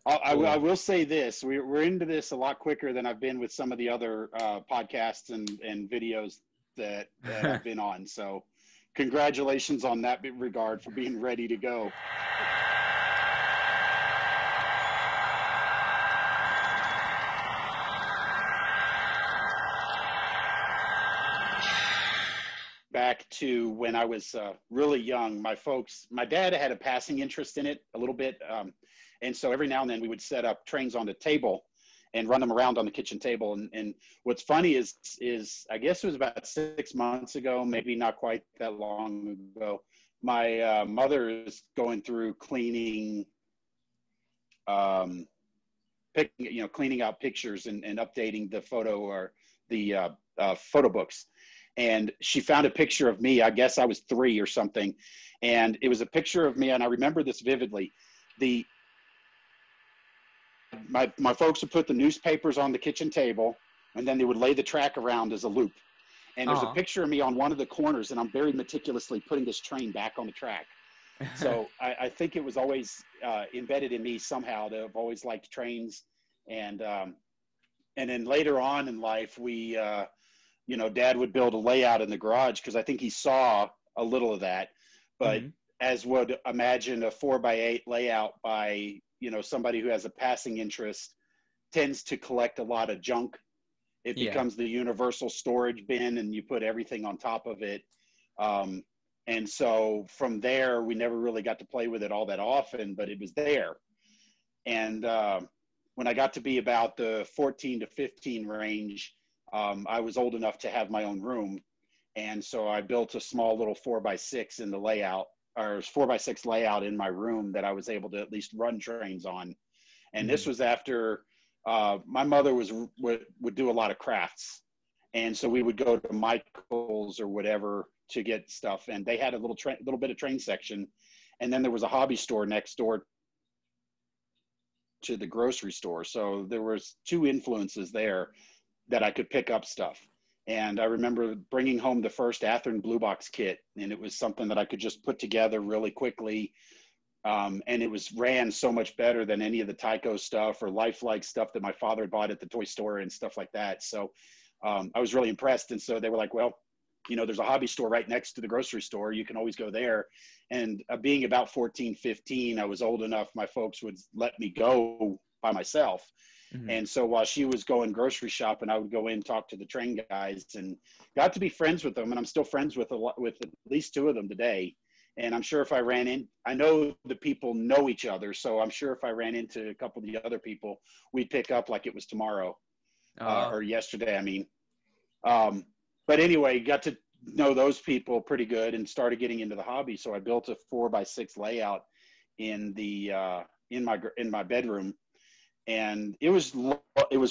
I Cool. will say this: we're into this a lot quicker than I've been with some of the other podcasts and videos that I've been on. So, congratulations on that regard for being ready to go. Back to when I was really young, my dad had a passing interest in it a little bit. And so every now and then we would set up trains on the table and run them around on the kitchen table. And what's funny is I guess it was about 6 months ago, maybe not quite that long ago, my mother is going through cleaning, cleaning out pictures and updating the photo or the photo books. And she found a picture of me. I guess I was 3 or something. And it was a picture of me. And I remember this vividly. My folks would put the newspapers on the kitchen table, and then they would lay the track around as a loop. And there's a picture of me on one of the corners, and I'm very meticulously putting this train back on the track. So I think it was always embedded in me somehow to have always liked trains. And then later on in life, we, Dad would build a layout in the garage because I think he saw a little of that. But as would imagine a 4x8 layout by, somebody who has a passing interest tends to collect a lot of junk. It becomes the universal storage bin and you put everything on top of it. And so from there, we never really got to play with it all that often, but it was there. And when I got to be about the 14 to 15 range, I was old enough to have my own room. And so I built a small little 4x6 in the layout, or 4x6 layout in my room that I was able to at least run trains on. And this was after my mother would do a lot of crafts. And so we would go to Michael's or whatever to get stuff. And they had a little bit of train section. And then there was a hobby store next door to the grocery store. So there was 2 influences there that I could pick up stuff. And I remember bringing home the first Athearn Blue Box kit, and it was something that I could just put together really quickly. And it ran so much better than any of the Tyco stuff or lifelike stuff that my father bought at the toy store and stuff like that. So I was really impressed. And so they were like, well, there's a hobby store right next to the grocery store. You can always go there. And being about 14, 15, I was old enough, my folks would let me go by myself. And so while she was going grocery shopping, I would go in, talk to the train guys, and got to be friends with them. And I'm still friends with at least 2 of them today. And I'm sure if I I know the people know each other. So I'm sure if I ran into a couple of the other people, we'd pick up like it was tomorrow or yesterday. I mean, but anyway, got to know those people pretty good and started getting into the hobby. So I built a 4x6 layout in my bedroom. And it was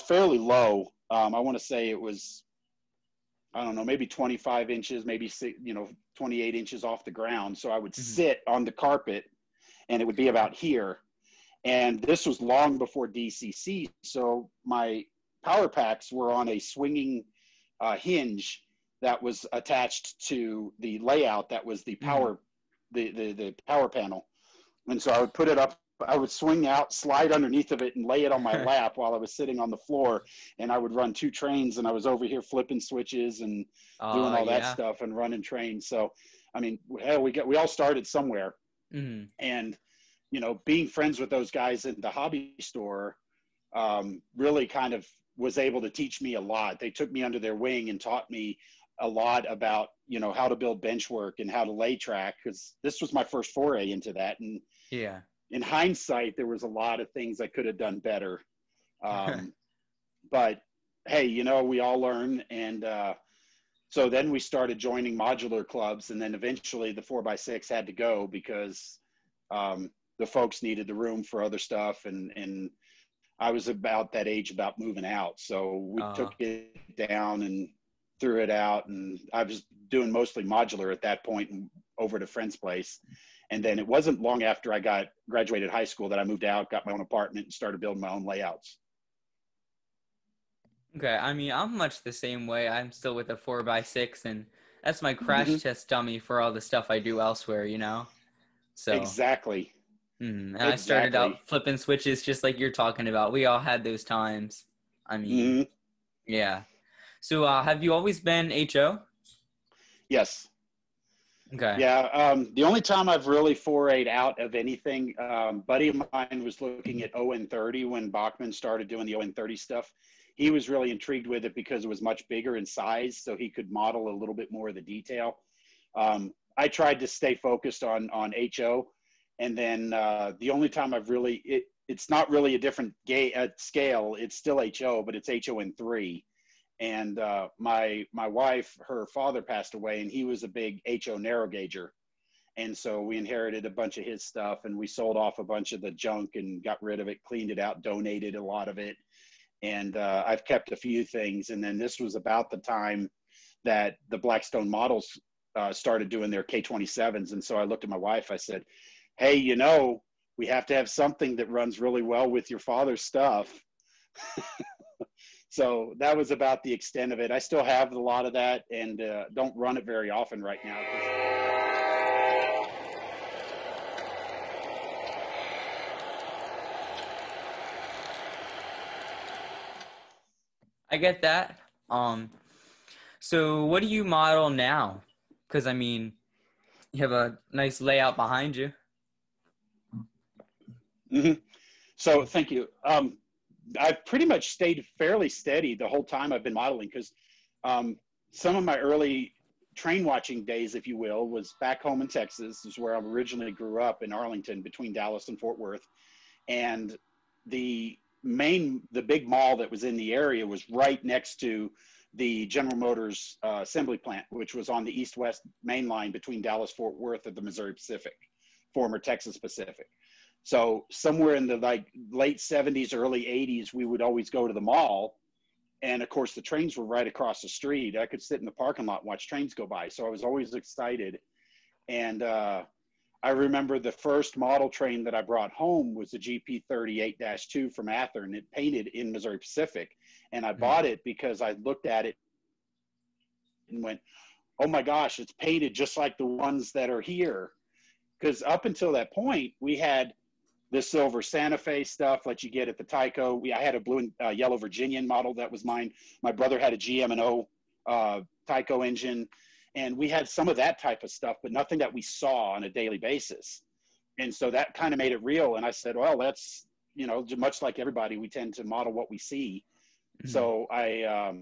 fairly low. I want to say it was, I don't know, maybe 25 inches, maybe 28 inches off the ground. So I would sit on the carpet and it would be about here. And this was long before DCC. So my power packs were on a swinging hinge that was attached to the layout. That was the power, the power panel. And so I would put it up. I would swing out, slide underneath of it, and lay it on my lap while I was sitting on the floor. And I would run 2 trains, and I was over here flipping switches and doing all that stuff and running trains. So, I mean, hell, we all started somewhere. And, being friends with those guys in the hobby store really kind of was able to teach me a lot. They took me under their wing and taught me a lot about, how to build bench work and how to lay track, because this was my first foray into that. And in hindsight, there was a lot of things I could have done better. But hey, we all learn. And so then we started joining modular clubs, and then eventually the 4x6 had to go because the folks needed the room for other stuff. And I was about that age, about moving out. So we took it down and threw it out. And I was doing mostly modular at that point and over to a friend's place. And then it wasn't long after I graduated high school that I moved out, got my own apartment, and started building my own layouts. Okay, I mean, I'm much the same way. I'm still with a 4x6, and that's my crash test dummy for all the stuff I do elsewhere, So Exactly. And I started Exactly. out flipping switches just like you're talking about. We all had those times. I mean, Hmm. yeah. So have you always been HO? Yes. Okay. Yeah. The only time I've really forayed out of anything, buddy of mine was looking at ON30 when Bachman started doing the ON30 stuff. He was really intrigued with it because it was much bigger in size, so he could model a little bit more of the detail. I tried to stay focused on HO, and then the only time I've really it's not really a different scale. It's still HO, but it's HON3. And my wife, her father passed away, and he was a big HO narrow gauger, and so we inherited a bunch of his stuff, and we sold off a bunch of the junk and got rid of it, cleaned it out, donated a lot of it, and I've kept a few things. And then this was about the time that the Blackstone models started doing their K27s, and so I looked at my wife. I said, "Hey, we have to have something that runs really well with your father's stuff." So that was about the extent of it. I still have a lot of that, and don't run it very often right now. I get that. So what do you model now? Because I mean, you have a nice layout behind you. Mm-hmm. So thank you. I've pretty much stayed fairly steady the whole time I've been modeling, because some of my early train watching days, if you will, was back home in Texas. This is where I originally grew up, in Arlington, between Dallas and Fort Worth. And the big mall that was in the area was right next to the General Motors assembly plant, which was on the east-west main line between Dallas, Fort Worth, and the Missouri Pacific, former Texas Pacific. So somewhere in the late 70s, early 80s, we would always go to the mall. And of course, the trains were right across the street. I could sit in the parking lot and watch trains go by. So I was always excited. And I remember the first model train that I brought home was a GP38-2 from Athern. It painted in Missouri Pacific. And I bought it because I looked at it and went, oh my gosh, it's painted just like the ones that are here. Because up until that point, we had the silver Santa Fe stuff that you get at the Tyco. I had a blue and yellow Virginian model that was mine. My brother had a GM&O Tyco engine, and we had some of that type of stuff, but nothing that we saw on a daily basis. And so that kind of made it real. And I said, well, that's, much like everybody, we tend to model what we see. Mm-hmm. So I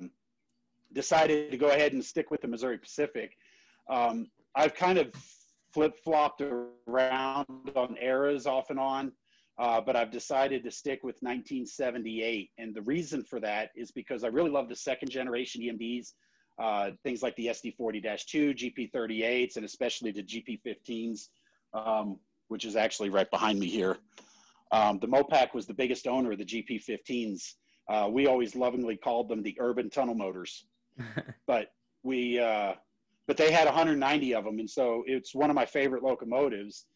decided to go ahead and stick with the Missouri Pacific. I've kind of flip-flopped around on eras off and on. But I've decided to stick with 1978. And the reason for that is because I really love the second generation EMDs, things like the SD40-2, GP38s, and especially the GP15s, which is actually right behind me here. The Mopac was the biggest owner of the GP15s. We always lovingly called them the urban tunnel motors, but they had 190 of them. And so it's one of my favorite locomotives.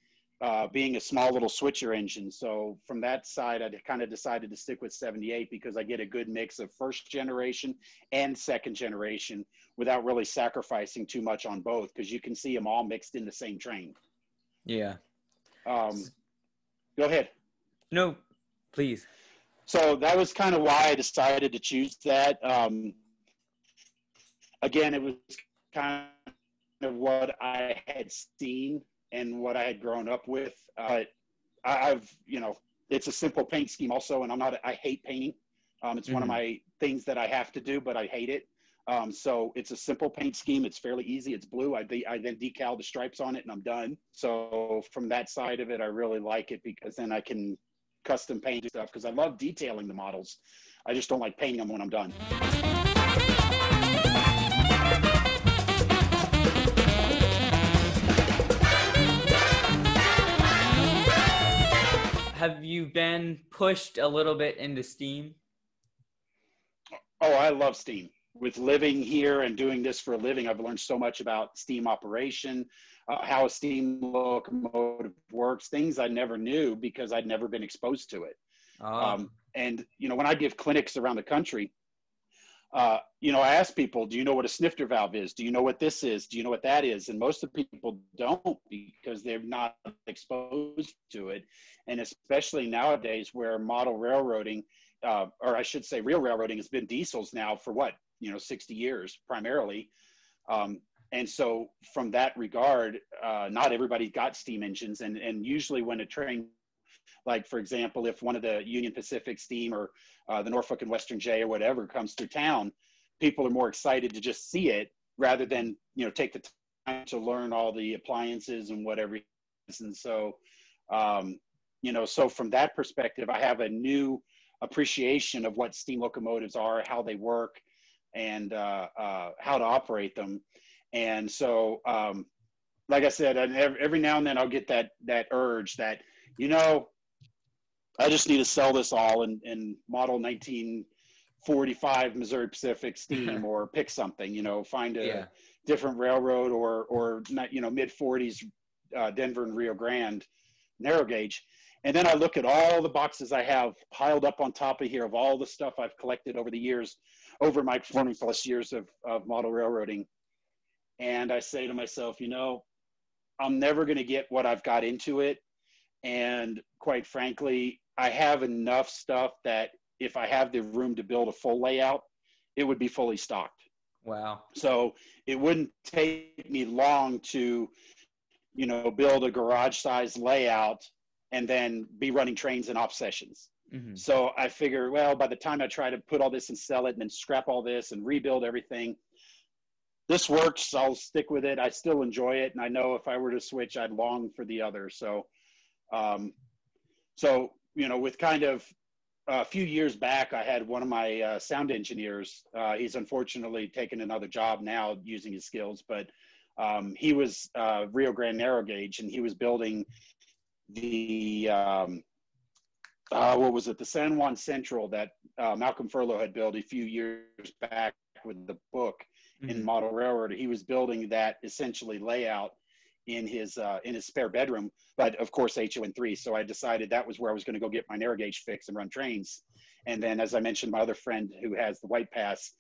Being a small little switcher engine. So from that side, I kind of decided to stick with 78 because I get a good mix of first generation and second generation without really sacrificing too much on both, because you can see them all mixed in the same train. Yeah. Go ahead. No, please. So that was kind of why I decided to choose that. Again, it was kind of what I had seen and what I had grown up with. I've, it's a simple paint scheme also, and I hate painting. It's one of my things that I have to do, but I hate it. So it's a simple paint scheme. It's fairly easy. It's blue. I then decal the stripes on it and I'm done. So from that side of it, I really like it because then I can custom paint stuff, because I love detailing the models. I just don't like painting them when I'm done. Have you been pushed a little bit into steam? Oh, I love steam. With living here and doing this for a living, I've learned so much about steam operation, how a steam locomotive works, things I never knew because I'd never been exposed to it. And, when I give clinics around the country, I ask people, do you know what a snifter valve is? Do you know what this is? Do you know what that is? And most of the people don't, because they're not exposed to it. And especially nowadays where model railroading, or I should say real railroading, has been diesels now for 60 years primarily. And so from that regard, not everybody got steam engines. And usually when a train, like for example, if one of the Union Pacific steam or the Norfolk and Western J or whatever comes through town, people are more excited to just see it rather than, take the time to learn all the appliances and whatever. And so, so from that perspective, I have a new appreciation of what steam locomotives are, how they work, and how to operate them. And so, like I said, every now and then I'll get that urge that, I just need to sell this all and model 1945 Missouri Pacific steam or pick something, find a different railroad or mid 40s Denver and Rio Grande narrow gauge. And then I look at all the boxes I have piled up on top of here of all the stuff I've collected over the years, over my 20+ years of model railroading. And I say to myself, I'm never going to get what I've got into it. And quite frankly, I have enough stuff that if I have the room to build a full layout, it would be fully stocked. Wow. So it wouldn't take me long to, build a garage size layout and then be running trains and off sessions. Mm-hmm. So I figure, well, by the time I try to put all this and sell it and then scrap all this and rebuild everything, this works. I'll stick with it. I still enjoy it. And I know if I were to switch, I'd long for the other. So, with kind of a few years back, I had one of my sound engineers. He's unfortunately taken another job now using his skills, but he was Rio Grande narrow gauge, and he was building the, the San Juan Central that Malcolm Furlow had built a few years back with the book in Model Railroad. He was building that essentially layout in his spare bedroom, but of course HON3. So I decided that was where I was going to go get my narrow gauge fix and run trains. And then, as I mentioned, my other friend who has the White Pass,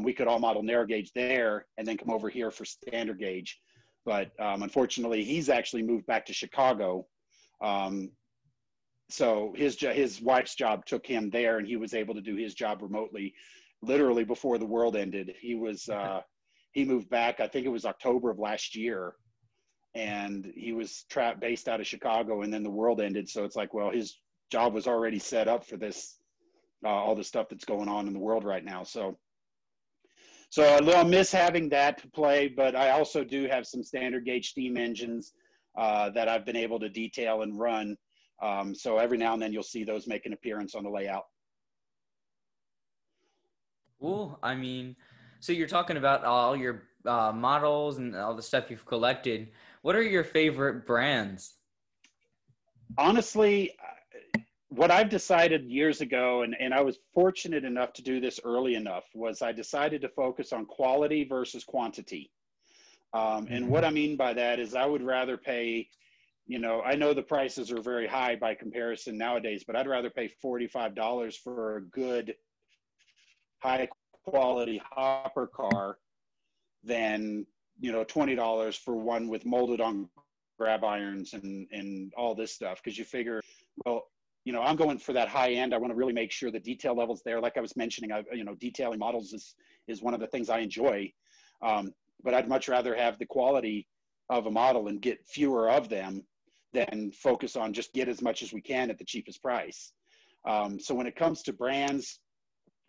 we could all model narrow gauge there and then come over here for standard gauge. But unfortunately, he's actually moved back to Chicago. So his wife's job took him there, and he was able to do his job remotely, literally before the world ended. He moved back, I think it was October of last year. And he was based out of Chicago, and then the world ended. So it's like, well, his job was already set up for this, all the stuff that's going on in the world right now. So I miss having that to play, but I also do have some standard gauge steam engines that I've been able to detail and run. So every now and then you'll see those make an appearance on the layout. Cool. I mean, so you're talking about all your models and all the stuff you've collected. What are your favorite brands? Honestly, what I've decided years ago, and I was fortunate enough to do this early enough, was I decided to focus on quality versus quantity. And what I mean by that is I would rather pay, I know the prices are very high by comparison nowadays, but I'd rather pay $45 for a good high quality hopper car than, $20 for one with molded on grab irons and all this stuff. Cause you figure, well, I'm going for that high end. I want to really make sure the detail level's there. Like I was mentioning, detailing models is one of the things I enjoy. But I'd much rather have the quality of a model and get fewer of them than focus on just get as much as we can at the cheapest price. So when it comes to brands,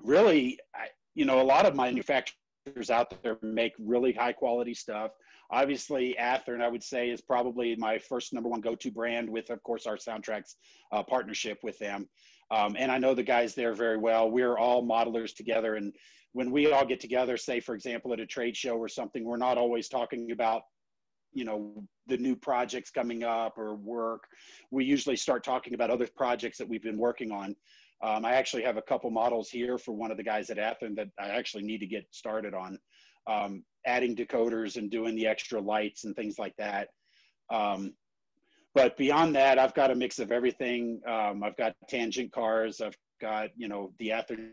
really, a lot of manufacturers out there make really high quality stuff. Obviously, Athearn, I would say, is probably my first number one go-to brand with, of course, our Soundtraxx partnership with them. And I know the guys there very well. We're all modelers together. And when we all get together, say, for example, at a trade show or something, we're not always talking about, the new projects coming up or work. We usually start talking about other projects that we've been working on. I actually have a couple models here for one of the guys at Athearn that I actually need to get started on, adding decoders and doing the extra lights and things like that. But beyond that, I've got a mix of everything. I've got tangent cars. I've got, the Athearn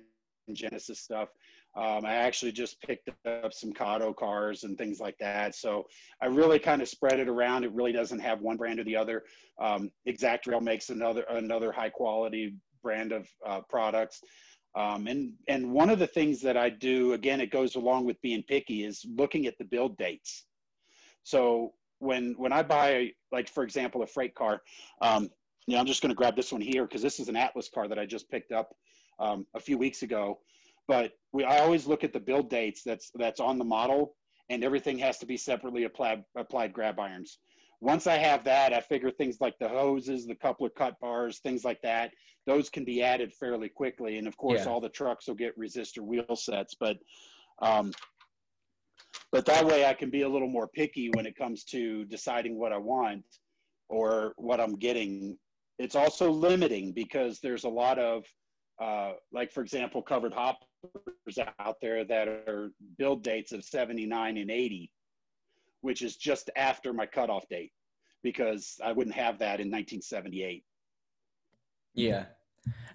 Genesis stuff. I actually just picked up some Kato cars and things like that. So I really kind of spread it around. It really doesn't have one brand or the other. Exact Rail makes another high quality brand of products. And one of the things that I do, again, it goes along with being picky, is looking at the build dates. So when I buy, like, for example, a freight car, I'm just going to grab this one here because this is an Atlas car that I just picked up a few weeks ago. But I always look at the build dates that's on the model, and everything has to be separately applied grab irons. Once I have that, I figure things like the hoses, the coupler cut bars, things like that, those can be added fairly quickly. And of course, all the trucks will get resistor wheel sets, but that way I can be a little more picky when it comes to deciding what I want or what I'm getting. It's also limiting because there's a lot of, like, for example, covered hoppers out there that are build dates of 79 and 80, which is just after my cutoff date, because I wouldn't have that in 1978. Yeah.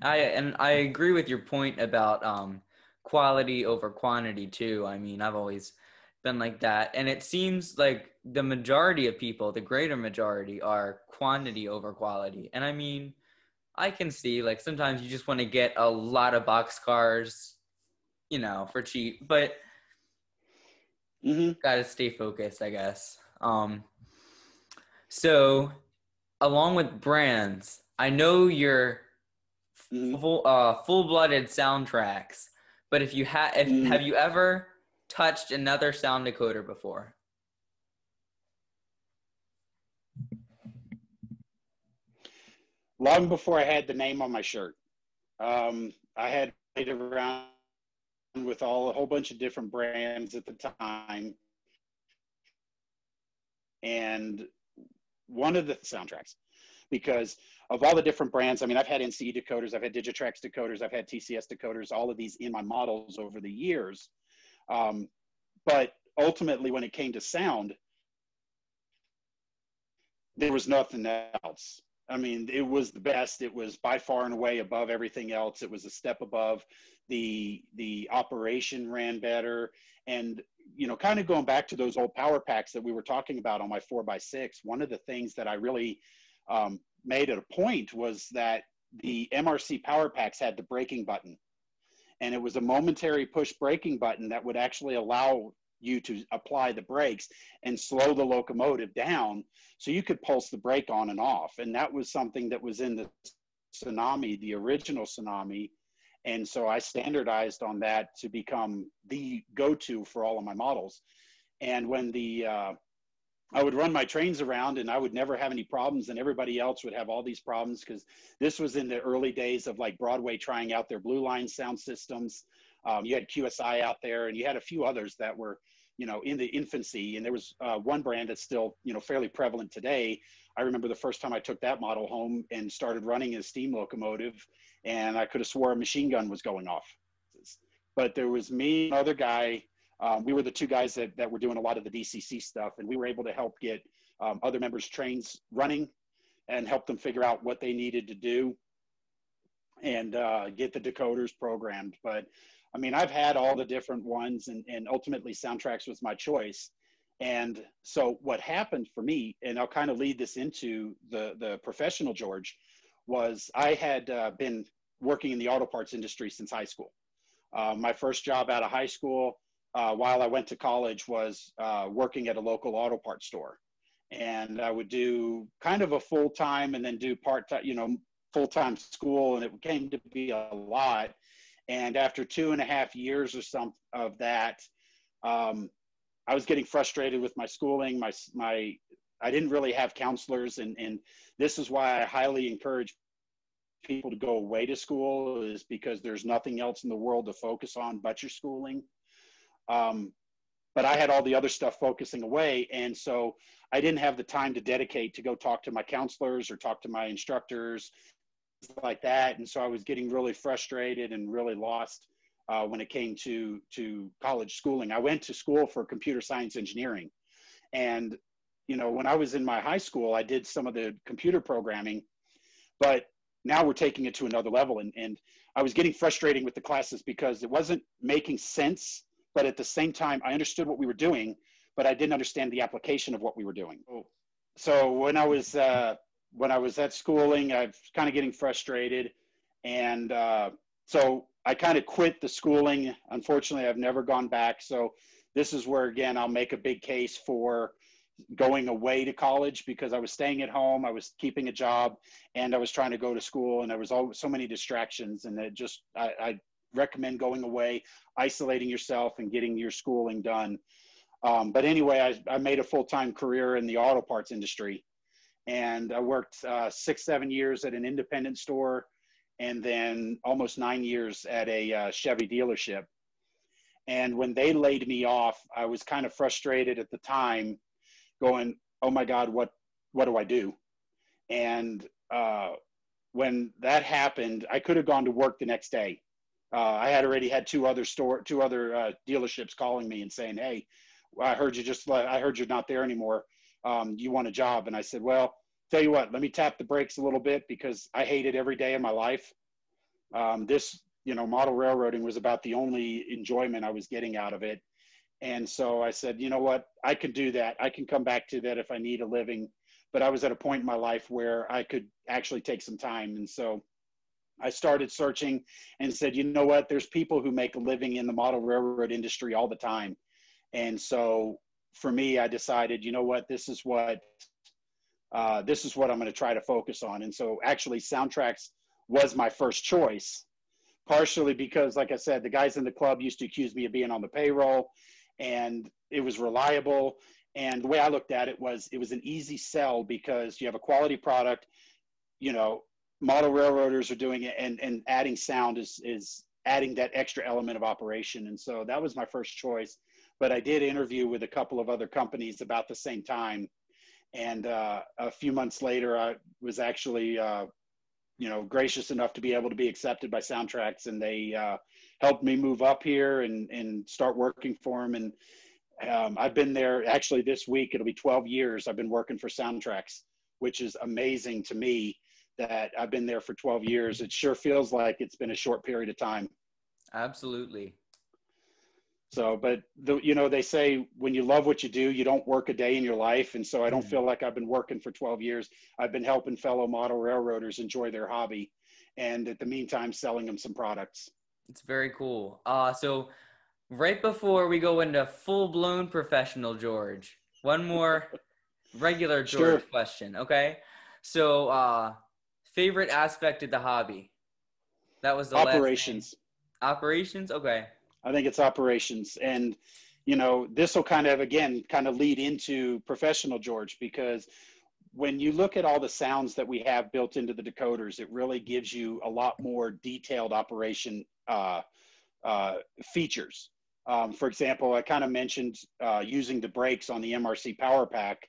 I agree with your point about quality over quantity too. I mean, I've always been like that. And it seems like the majority of people, the greater majority, are quantity over quality. And I mean, I can see, like, sometimes you just want to get a lot of box cars, for cheap, but gotta stay focused, I guess. So along with brands, I know you're full-blooded Soundtraxx, but if you have you ever touched another sound decoder before? Long before I had the name on my shirt. I had played around with a whole bunch of different brands at the time. And one of the Soundtraxx, because of all the different brands, I mean, I've had NCE decoders, I've had Digitrax decoders, I've had TCS decoders, all of these in my models over the years. But ultimately, when it came to sound, there was nothing else. I mean, it was the best. It was by far and away above everything else. It was a step above. The operation ran better. And, kind of going back to those old power packs that we were talking about on my 4x6, one of the things that I really made it a point was that the MRC power packs had the braking button. And it was a momentary push braking button that would actually allow you to apply the brakes and slow the locomotive down so you could pulse the brake on and off. And that was something that was in the Tsunami, the original Tsunami. And so I standardized on that to become the go-to for all of my models. And when I would run my trains around and I would never have any problems, and everybody else would have all these problems, because this was in the early days of, like, Broadway trying out their Blue Line sound systems. You had QSI out there, and you had a few others that were, in the infancy. And there was one brand that's still, fairly prevalent today. I remember the first time I took that model home and started running a steam locomotive, and I could have swore a machine gun was going off. But there was me and another guy. We were the two guys that were doing a lot of the DCC stuff, and we were able to help get other members' trains running and help them figure out what they needed to do and get the decoders programmed. But I mean, I've had all the different ones, and ultimately Soundtraxx was my choice. And so what happened for me, and I'll kind of lead this into the professional George, was I had been working in the auto parts industry since high school. My first job out of high school, while I went to college, was working at a local auto parts store. And I would do kind of a full-time and then do part-time, full-time school, and it came to be a lot. And after 2.5 years or some of that, I was getting frustrated with my schooling. I didn't really have counselors, and this is why I highly encourage people to go away to school, is because there's nothing else in the world to focus on but your schooling. But I had all the other stuff focusing away. And so I didn't have the time to dedicate to go talk to my counselors or talk to my instructors like that. And so I was getting really frustrated and really lost when it came to college schooling. I went to school for computer science engineering. And, when I was in my high school, I did some of the computer programming, but now we're taking it to another level. And I was getting frustrating with the classes because it wasn't making sense, but at the same time, I understood what we were doing, but I didn't understand the application of what we were doing. So when I was at schooling, I was kind of getting frustrated, and so I kind of quit the schooling. Unfortunately, I've never gone back. So this is where, again, I'll make a big case for going away to college, because I was staying at home, I was keeping a job, and I was trying to go to school, and there was so many distractions. And it just, I recommend going away, isolating yourself, and getting your schooling done. But anyway, I made a full-time career in the auto parts industry, and I worked 6-7 years at an independent store, and then almost 9 years at a Chevy dealership. And when they laid me off, I was kind of frustrated at the time, going, oh my God, what do I do? And when that happened, I could have gone to work the next day. I had already had two other dealerships calling me and saying, hey, I heard you're not there anymore. Do you want a job? And I said, well, tell you what, let me tap the brakes a little bit, because I hate it every day of my life. This, model railroading was about the only enjoyment I was getting out of it. And so I said, you know what, I can do that. I can come back to that if I need a living. But I was at a point in my life where I could actually take some time. And so I started searching and said, you know what, there's people who make a living in the model railroad industry all the time. And so for me, I decided, you know what, this is what I'm going to try to focus on. And so actually Soundtraxx was my first choice, partially because, like I said, the guys in the club used to accuse me of being on the payroll, and it was reliable. And the way I looked at it was an easy sell, because you have a quality product, model railroaders are doing it, and adding sound is adding that extra element of operation. And so that was my first choice. But I did interview with a couple of other companies about the same time. And a few months later, I was actually, gracious enough to be able to be accepted by Soundtraxx, and they helped me move up here and start working for them. And I've been there, actually this week, it'll be 12 years I've been working for Soundtraxx, which is amazing to me that I've been there for 12 years. It sure feels like it's been a short period of time. Absolutely. So, but they say when you love what you do, you don't work a day in your life. And so I don't feel like I've been working for 12 years. I've been helping fellow model railroaders enjoy their hobby, and at the meantime, selling them some products. It's very cool. So right before we go into full-blown professional George, one more regular George question, okay? So favorite aspect of the hobby? That was the operations. Last name. Operations? Okay. I think it's operations. And, this will kind of lead into professional George, because when you look at all the sounds that we have built into the decoders, it really gives you a lot more detailed operation features. For example, I kind of mentioned using the brakes on the MRC Power Pack.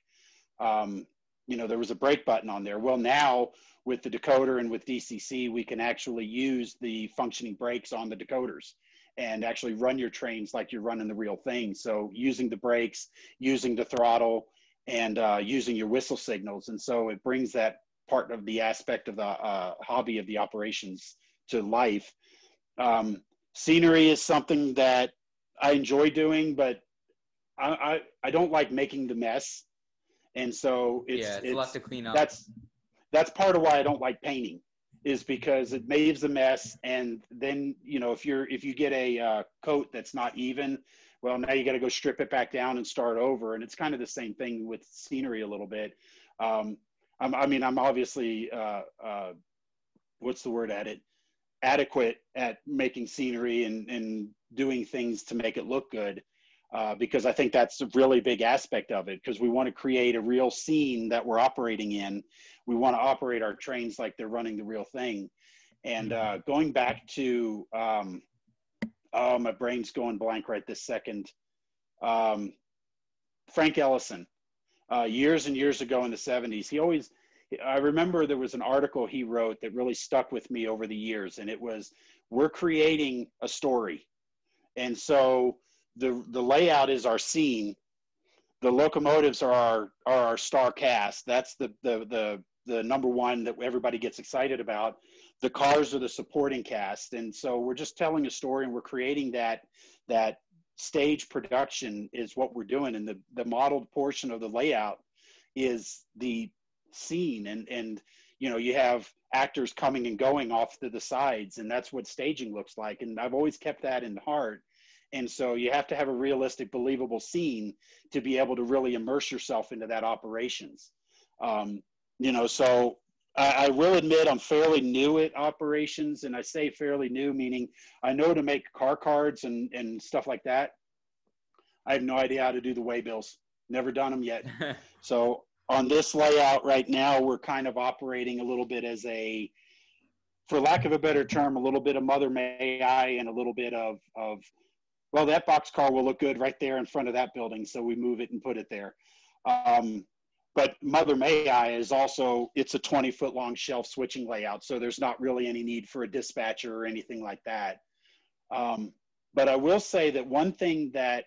There was a brake button on there. Well, now with the decoder and with DCC, we can actually use the functioning brakes on the decoders and actually run your trains like you're running the real thing. So using the brakes, using the throttle, and using your whistle signals. And so it brings that part of the aspect of the hobby of the operations to life. Scenery is something that I enjoy doing, but I don't like making the mess. And so it's a lot to clean up. That's part of why I don't like painting, is because it leaves a mess. And then, if you get a coat that's not even, well, now you got to go strip it back down and start over. And it's kind of the same thing with scenery a little bit. I'm obviously, what's the word adequate at making scenery and doing things to make it look good. Because I think that's a really big aspect of it, because we want to create a real scene that we're operating in. We want to operate our trains like they're running the real thing. And going back to, my brain's going blank right this second. Frank Ellison, years and years ago in the 70s, I remember there was an article he wrote that really stuck with me over the years. And it was, we're creating a story. And so the layout is our scene. The locomotives are our star cast. That's the number one that everybody gets excited about. the cars are the supporting cast. And so we're just telling a story, and we're creating that stage production is what we're doing. And the modeled portion of the layout is the scene. And, you know, you have actors coming and going off to the sides, and that's what staging looks like. And I've always kept that in heart. And so you have to have a realistic, believable scene to be able to really immerse yourself into that operations. You know, so I will admit I'm fairly new at operations, and I say fairly new, meaning I know to make car cards and stuff like that. I have no idea how to do the waybills. Never done them yet. So on this layout right now, we're kind of operating a little bit as a, for lack of a better term, a little bit of Mother May I and a little bit of well, that boxcar will look good right there in front of that building, so we move it and put it there. But Mother May I is also, it's a 20-foot long shelf switching layout, so there's not really any need for a dispatcher or anything like that. But I will say that one thing that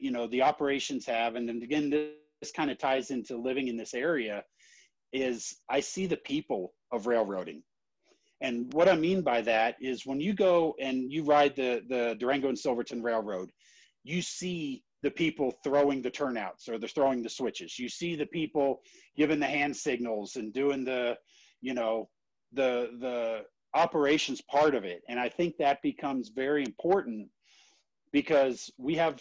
you know, the operations have, and then again, this kind of ties into living in this area, is I see the people of railroading. And what I mean by that is when you go and you ride the Durango and Silverton Railroad, you see the people throwing the turnouts, or they're throwing the switches. You see the people giving the hand signals and doing the, you know, the operations part of it. And I think that becomes very important because we have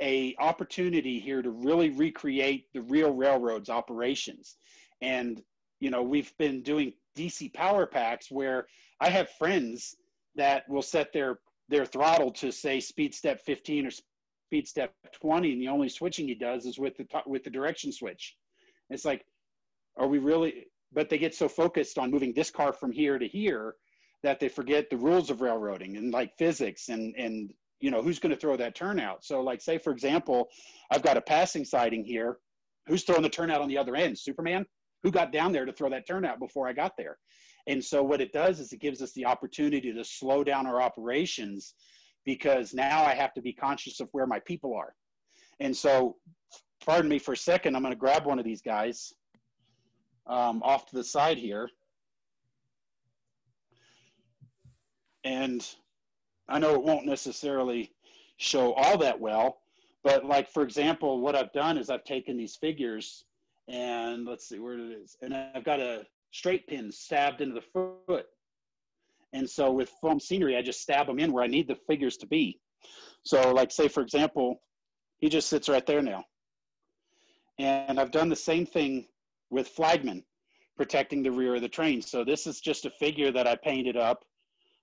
a opportunity here to really recreate the real railroad's operations. And, you know, we've been doing DC power packs where I have friends that will set their throttle to say speed step 15 or speed step 20, and the only switching he does is with the direction switch. It's like, are we really? But they get so focused on moving this car from here to here that they forget the rules of railroading and like physics and you know, who's going to throw that turnout. So like, say for example, I've got a passing siding here. Who's throwing the turnout on the other end? Superman? Who got down there to throw that turnout before I got there? And so what it does is it gives us the opportunity to slow down our operations, because now I have to be conscious of where my people are. And so, pardon me for a second, I'm going to grab one of these guys off to the side here. And I know it won't necessarily show all that well, but like, for example, what I've done is I've taken these figures and let's see where it is. And I've got a straight pin stabbed into the foot. And so with foam scenery, I just stab them in where I need the figures to be. So like, say for example, he just sits right there now. And I've done the same thing with flagmen protecting the rear of the train. So this is just a figure that I painted up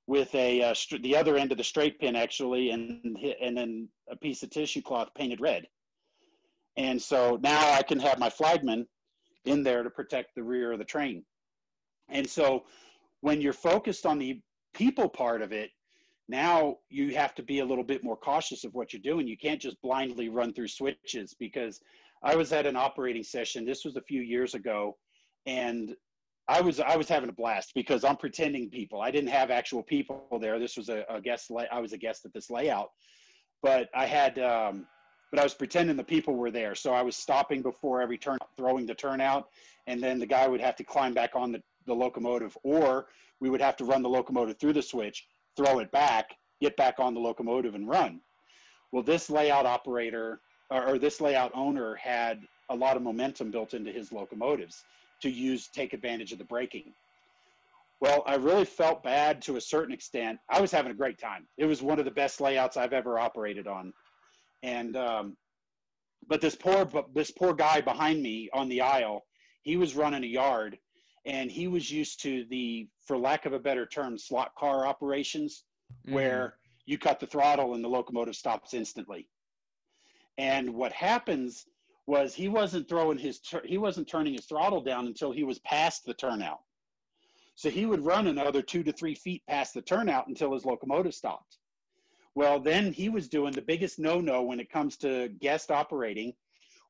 with the other end of the straight pin actually, and then a piece of tissue cloth painted red. And so now I can have my flagman in there to protect the rear of the train. And so when you're focused on the people part of it, now you have to be a little bit more cautious of what you're doing. You can't just blindly run through switches, because I was at an operating session, this was a few years ago, and I was having a blast because I'm pretending people. I didn't have actual people there. This was a guest. I was a guest at this layout, but I had, but I was pretending the people were there. So I was stopping before every turn, throwing the turnout, and then the guy would have to climb back on the locomotive, or we would have to run the locomotive through the switch, throw it back, get back on the locomotive and run. Well, this layout operator or this layout owner had a lot of momentum built into his locomotives to take advantage of the braking. Well, I really felt bad to a certain extent. I was having a great time. It was one of the best layouts I've ever operated on. And, but this poor guy behind me on the aisle, he was running a yard, and he was used to the, for lack of a better term, slot car operations, where you cut the throttle and the locomotive stops instantly. And what happens was he wasn't turning his throttle down until he was past the turnout. So he would run another 2 to 3 feet past the turnout until his locomotive stopped. Well, then he was doing the biggest no-no when it comes to guest operating,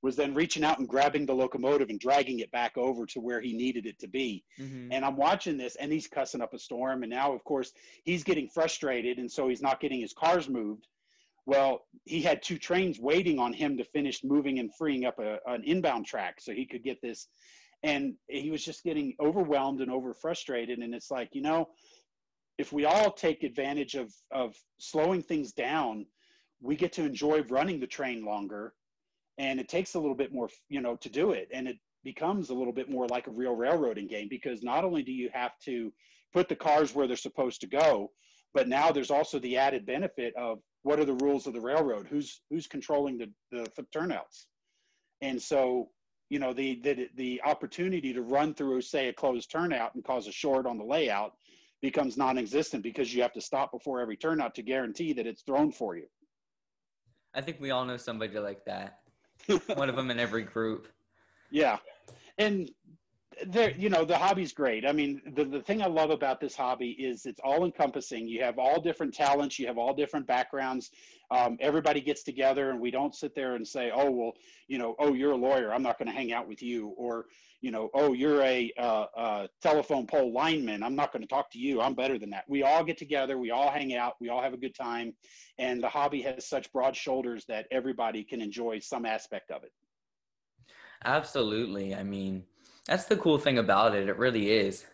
was then reaching out and grabbing the locomotive and dragging it back over to where he needed it to be. And I'm watching this, and he's cussing up a storm. And now, of course, he's getting frustrated, and so he's not getting his cars moved. Well, he had 2 trains waiting on him to finish moving and freeing up an inbound track so he could get this. And he was just getting overwhelmed and over frustrated. And it's like, if we all take advantage of slowing things down, we get to enjoy running the train longer, and it takes a little bit more, to do it. And it becomes a little bit more like a real railroading game, because not only do you have to put the cars where they're supposed to go, but now there's also the added benefit of what are the rules of the railroad? Who's controlling the turnouts? And so, the opportunity to run through, say, a closed turnout and cause a short on the layout becomes non-existent, because you have to stop before every turnout to guarantee that it's thrown for you. I think we all know somebody like that. One of them in every group. Yeah. And there, the hobby's great. I mean, the thing I love about this hobby is it's all encompassing. You have all different talents. You have all different backgrounds. Everybody gets together, and we don't sit there and say, oh, well, oh, you're a lawyer, I'm not going to hang out with you. Or, oh, you're a telephone pole lineman, I'm not going to talk to you, I'm better than that. We all get together. We all hang out. We all have a good time. And the hobby has such broad shoulders that everybody can enjoy some aspect of it. Absolutely. I mean, that's the cool thing about it. It really is.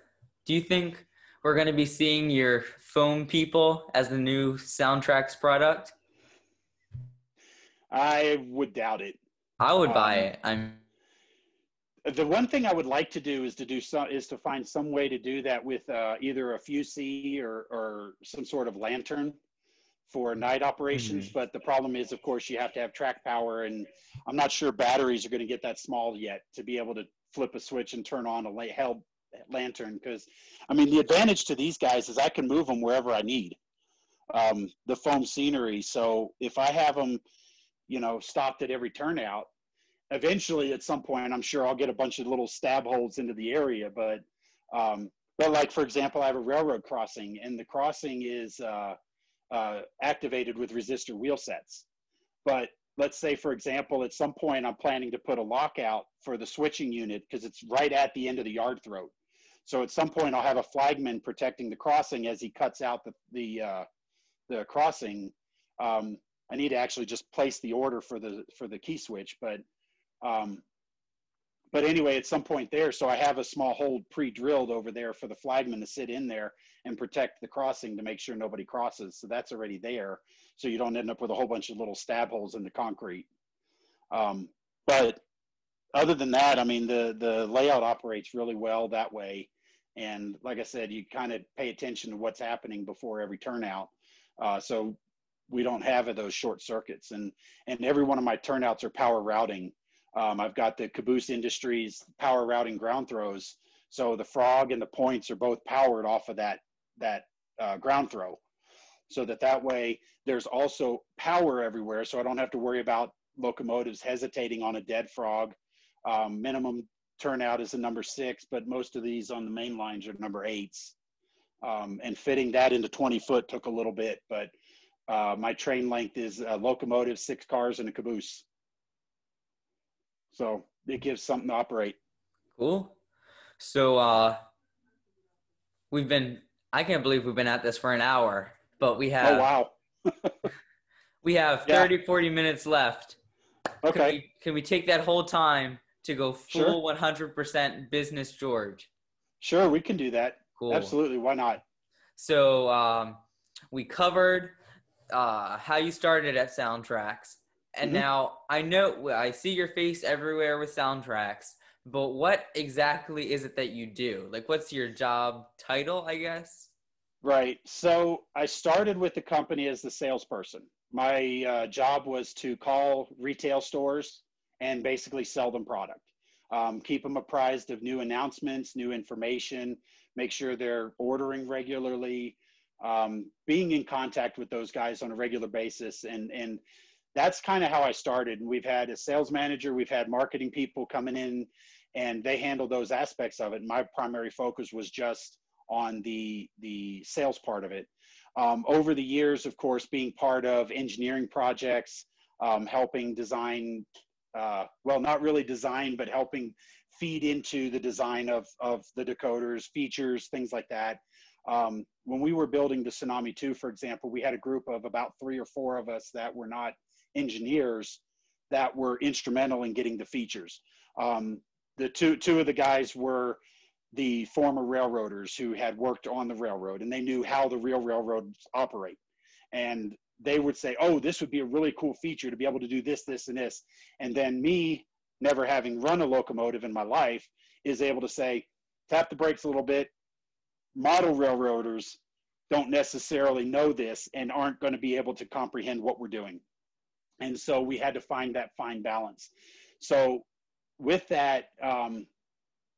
Do you think we're going to be seeing your foam people as the new Soundtraxx product? I would doubt it. I would buy it. The one thing I would like to do is to find some way to do that with either a FUC or some sort of lantern for night operations. Mm-hmm. But the problem is, of course, you have to have track power, and I'm not sure batteries are going to get that small yet to be able to flip a switch and turn on a held lantern. Because, I mean, the advantage to these guys is I can move them wherever I need. The foam scenery. So if I have them, stopped at every turnout, eventually at some point, I'm sure I'll get a bunch of little stab holes into the area. But like, for example, I have a railroad crossing, and the crossing is activated with resistor wheel sets. But let's say, for example, at some point I'm planning to put a lockout for the switching unit, because it's right at the end of the yard throat. So at some point I'll have a flagman protecting the crossing as he cuts out the crossing. I need to actually just place the order for the key switch, but anyway, at some point there, so I have a small hole pre-drilled over there for the flagman to sit in there and protect the crossing to make sure nobody crosses. So that's already there, so you don't end up with a whole bunch of little stab holes in the concrete. But other than that, I mean, the layout operates really well that way. And like I said, you kind of pay attention to what's happening before every turnout. So we don't have those short circuits. And every one of my turnouts are power routing. I've got the Caboose Industries power routing ground throws. So the frog and the points are both powered off of that ground throw. So that way there's also power everywhere. So I don't have to worry about locomotives hesitating on a dead frog. Minimum turnout is a number 6, but most of these on the main lines are number 8s. And fitting that into 20 foot took a little bit, but my train length is a locomotive, 6 cars, and a caboose. So it gives something to operate. Cool. So I can't believe we've been at this for an hour, but we have, oh, wow. we have 30, 40 minutes left. Okay. Can we take that whole time to go full 100% business George? Sure, we can do that. Cool. Absolutely. Why not? So we covered how you started at Soundtraxx. And now I see your face everywhere with Soundtraxx, but what exactly is it that you do? Like, what's your job title, I guess? Right. So I started with the company as the salesperson. My job was to call retail stores and basically sell them product, keep them apprised of new announcements, new information, make sure they're ordering regularly, being in contact with those guys on a regular basis. And that's kind of how I started. And we've had a sales manager, we've had marketing people coming in, and they handle those aspects of it. My primary focus was just on the sales part of it. Over the years, of course, being part of engineering projects, helping design, well, not really design, but helping feed into the design of the decoders, features, things like that. When we were building the Tsunami 2, for example, we had a group of about 3 or 4 of us that were not engineers that were instrumental in getting the features. the two of the guys were the former railroaders who had worked on the railroad, and they knew how the real railroads operate. And they would say, oh, this would be a really cool feature to be able to do this, this, and this. And then me, never having run a locomotive in my life, is able to say, tap the brakes a little bit. Model railroaders don't necessarily know this and aren't going to be able to comprehend what we're doing. And so we had to find that fine balance. So with that,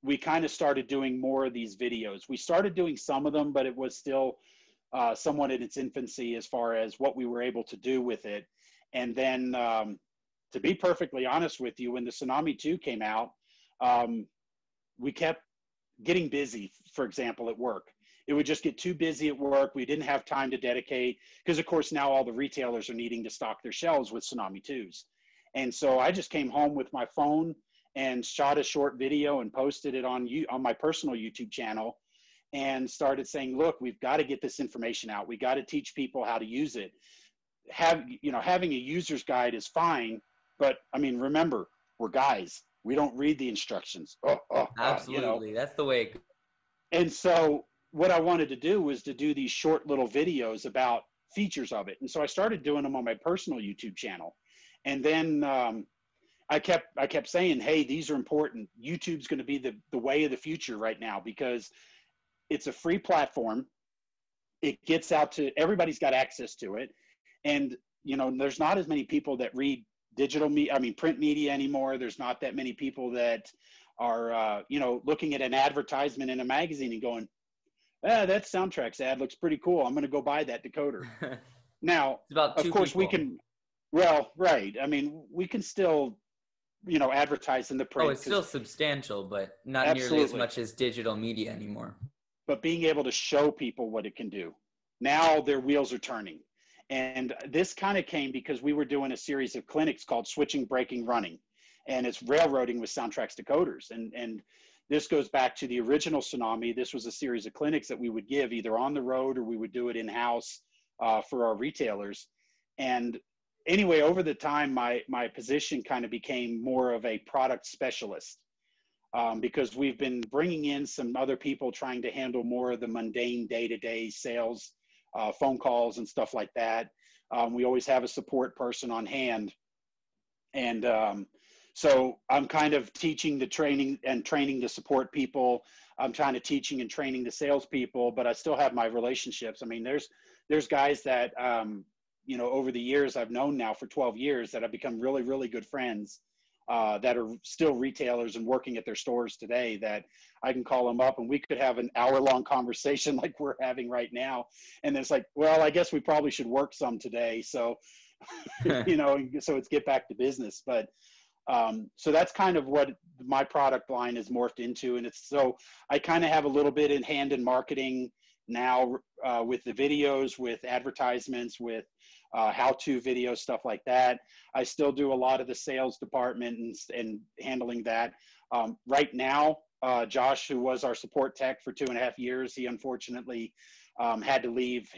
we kind of started doing more of these videos. We started doing some of them, but it was still somewhat in its infancy as far as what we were able to do with it. And then to be perfectly honest with you, when the Tsunami 2 came out, we kept getting busy, for example, at work. It would just get too busy at work. We didn't have time to dedicate because, of course, now all the retailers are needing to stock their shelves with Tsunami 2s. And so I just came home with my phone and shot a short video and posted it on my personal YouTube channel and started saying, look, we've got to get this information out. We got to teach people how to use it. Having a user's guide is fine, but I mean, remember, we're guys. We don't read the instructions. Absolutely. That's the way. And so what I wanted to do was to do these short little videos about features of it. And so I started doing them on my personal YouTube channel. And then I kept saying, hey, these are important. YouTube's going to be the way of the future right now because it's a free platform. It gets out to everybody's got access to it. And, there's not as many people that read print media anymore. There's not that many people that are, looking at an advertisement in a magazine and going, that Soundtraxx ad looks pretty cool. I'm going to go buy that decoder. Now, of course, people. We can, right. I mean, we can still, advertise in the print. Oh, it's still substantial, but not nearly as much as digital media anymore. But being able to show people what it can do. Now their wheels are turning. And this kind of came because we were doing a series of clinics called Switching, Braking, Running. And it's railroading with Soundtraxx decoders. And this goes back to the original Tsunami. This was a series of clinics that we would give either on the road or we would do it in-house for our retailers. And anyway, over the time, my position kind of became more of a product specialist because we've been bringing in some other people trying to handle more of the mundane day-to-day sales, phone calls and stuff like that. We always have a support person on hand. And so I'm kind of teaching the training to support people. I'm trying to teaching and training the salespeople, but I still have my relationships. I mean, there's guys that, over the years I've known now for 12 years that have become really, really good friends that are still retailers and working at their stores today that I can call them up and we could have an hour-long conversation like we're having right now. And it's like, well, I guess we probably should work some today. So, so it's get back to business. But so that's kind of what my product line is morphed into. And so I kind of have a little bit in hand in marketing now with the videos, with advertisements, with how-to videos, stuff like that. I still do a lot of the sales department and handling that. Right now, Josh, who was our support tech for 2.5 years, he unfortunately had to leave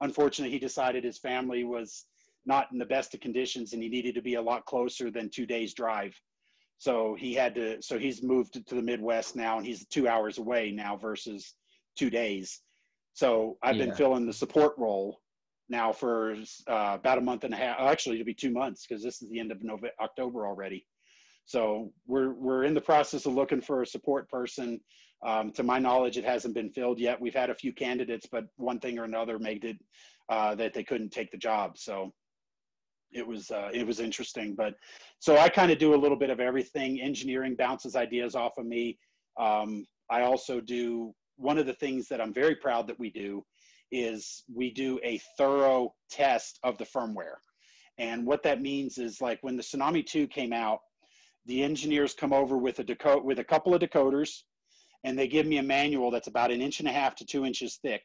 unfortunately, he decided his family was not in the best of conditions and he needed to be a lot closer than 2 days drive. So he's moved to the Midwest now and he's 2 hours away now versus 2 days. So I've been filling the support role now for about a month and a half. Actually, it'll be 2 months because this is the end of October already. So we're in the process of looking for a support person. To my knowledge, it hasn't been filled yet. We've had a few candidates, but one thing or another made it that they couldn't take the job. So it was interesting. But so I kind of do a little bit of everything. Engineering bounces ideas off of me. I also do one of the things that I'm very proud that we do is we do a thorough test of the firmware. And what that means is like when the Tsunami 2 came out, the engineers come over with a couple of decoders and they give me a manual that's about 1.5 inches to 2 inches thick.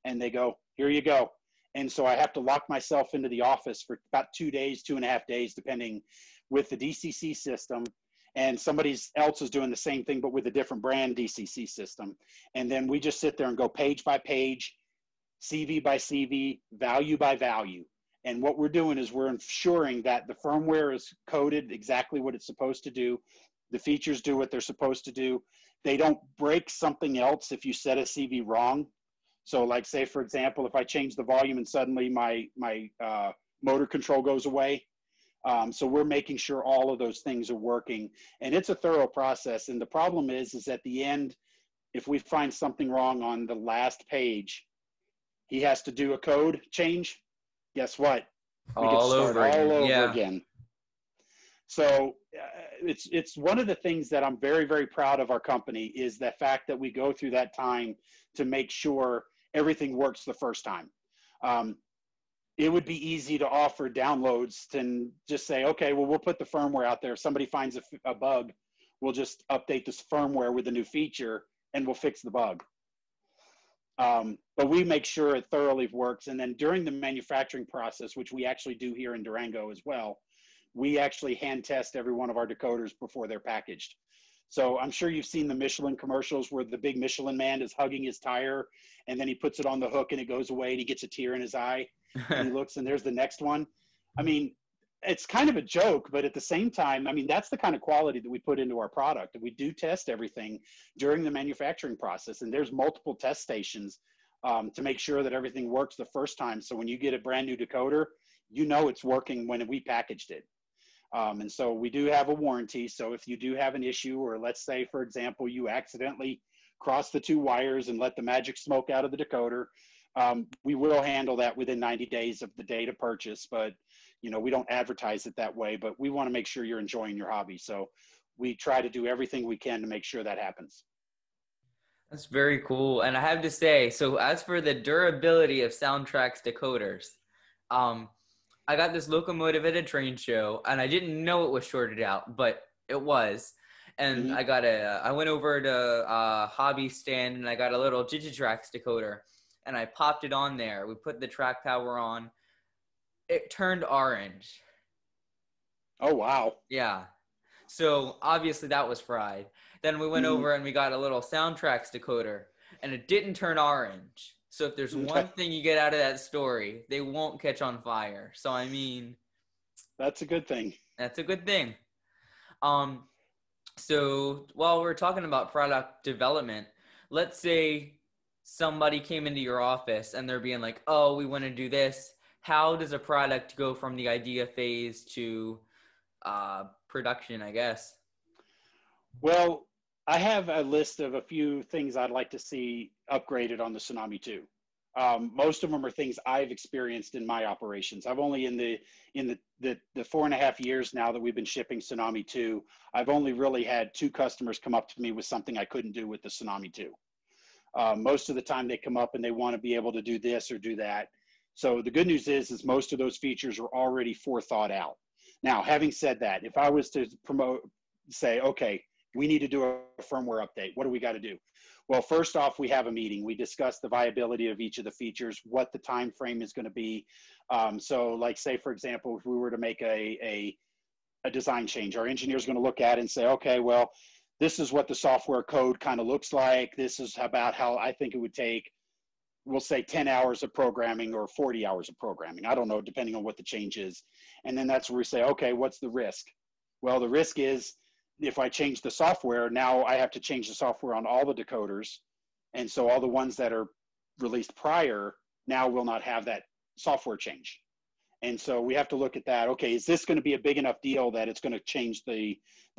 And they go, here you go. And so I have to lock myself into the office for about 2 days, 2.5 days, depending with the DCC system. And somebody else is doing the same thing, but with a different brand DCC system. And then we just sit there and go page by page, CV by CV, value by value. And what we're doing is we're ensuring that the firmware is coded exactly what it's supposed to do. The features do what they're supposed to do. They don't break something else if you set a CV wrong. So like say, for example, if I change the volume and suddenly my motor control goes away. So we're making sure all of those things are working, and it's a thorough process. And the problem is at the end, if we find something wrong on the last page, he has to do a code change. Guess what? We could start all over again. So it's one of the things that I'm very, very proud of our company is the fact that we go through that time to make sure everything works the first time. It would be easy to offer downloads and just say, okay, well, we'll put the firmware out there. If somebody finds a bug, we'll just update this firmware with a new feature and we'll fix the bug. But we make sure it thoroughly works. And then during the manufacturing process, which we actually do here in Durango as well, we actually hand test every one of our decoders before they're packaged. So I'm sure you've seen the Michelin commercials where the big Michelin man is hugging his tire and then he puts it on the hook and it goes away and he gets a tear in his eye and he looks and there's the next one. I mean, it's kind of a joke, but at the same time, I mean, that's the kind of quality that we put into our product. And we do test everything during the manufacturing process. And there's multiple test stations to make sure that everything works the first time. So when you get a brand new decoder, you know it's working when we packaged it. And so we do have a warranty. So if you do have an issue, or let's say, for example, you accidentally cross the two wires and let the magic smoke out of the decoder, we will handle that within 90 days of the date of purchase. But, you know, we don't advertise it that way, but we want to make sure you're enjoying your hobby. So we try to do everything we can to make sure that happens. That's very cool. And I have to say, so as for the durability of Soundtraxx decoders, I got this locomotive at a train show, and I didn't know it was shorted out, but it was. And I went over to a hobby stand, and I got a little Digitrax decoder, and I popped it on there. We put the track power on. It turned orange. Oh, wow. Yeah. So obviously that was fried. Then we went over and we got a little Soundtraxx decoder, and it didn't turn orange. So if there's one thing you get out of that story, they won't catch on fire. So, I mean, that's a good thing. That's a good thing. So while we're talking about product development, let's say somebody came into your office and they're being like, oh, we want to do this. How does a product go from the idea phase to production, I guess? Well, I have a list of a few things I'd like to see upgraded on the Tsunami 2. Most of them are things I've experienced in my operations. I've only in the 4.5 years now that we've been shipping Tsunami 2, I've only really had 2 customers come up to me with something I couldn't do with the Tsunami 2. Most of the time they come up and they want to be able to do this or do that. So the good news is most of those features are already forethought out. Now, having said that, if I was to say, okay, we need to do a firmware update, what do we got to do? Well, first off, we have a meeting. We discuss the viability of each of the features, what the time frame is going to be. So like say, for example, if we were to make a design change, our engineer is going to look at it and say, okay, well, this is what the software code kind of looks like. This is about how I think it would take, we'll say 10 hours of programming or 40 hours of programming. I don't know, depending on what the change is. And then that's where we say, okay, what's the risk? Well, the risk is if I change the software, now I have to change the software on all the decoders. And so all the ones that are released prior now will not have that software change. And so we have to look at that. Okay, is this going to be a big enough deal that it's going to change the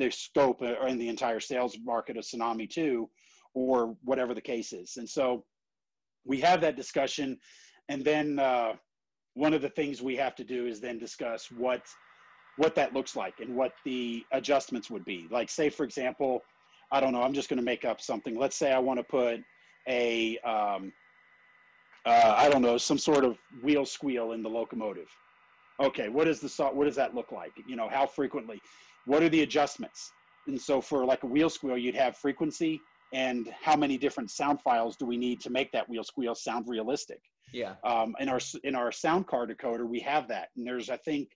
scope or in the entire sales market of Tsunami 2 or whatever the case is? And so we have that discussion. And then one of the things we have to do is then discuss what that looks like and what the adjustments would be. Like say, for example, I don't know, I'm just going to make up something. Let's say I want to put a, I don't know, some sort of wheel squeal in the locomotive. Okay, what does that look like? You know, how frequently? What are the adjustments? And so for like a wheel squeal, you'd have frequency and how many different sound files do we need to make that wheel squeal sound realistic? Yeah. In our sound card decoder, we have that. And there's, I think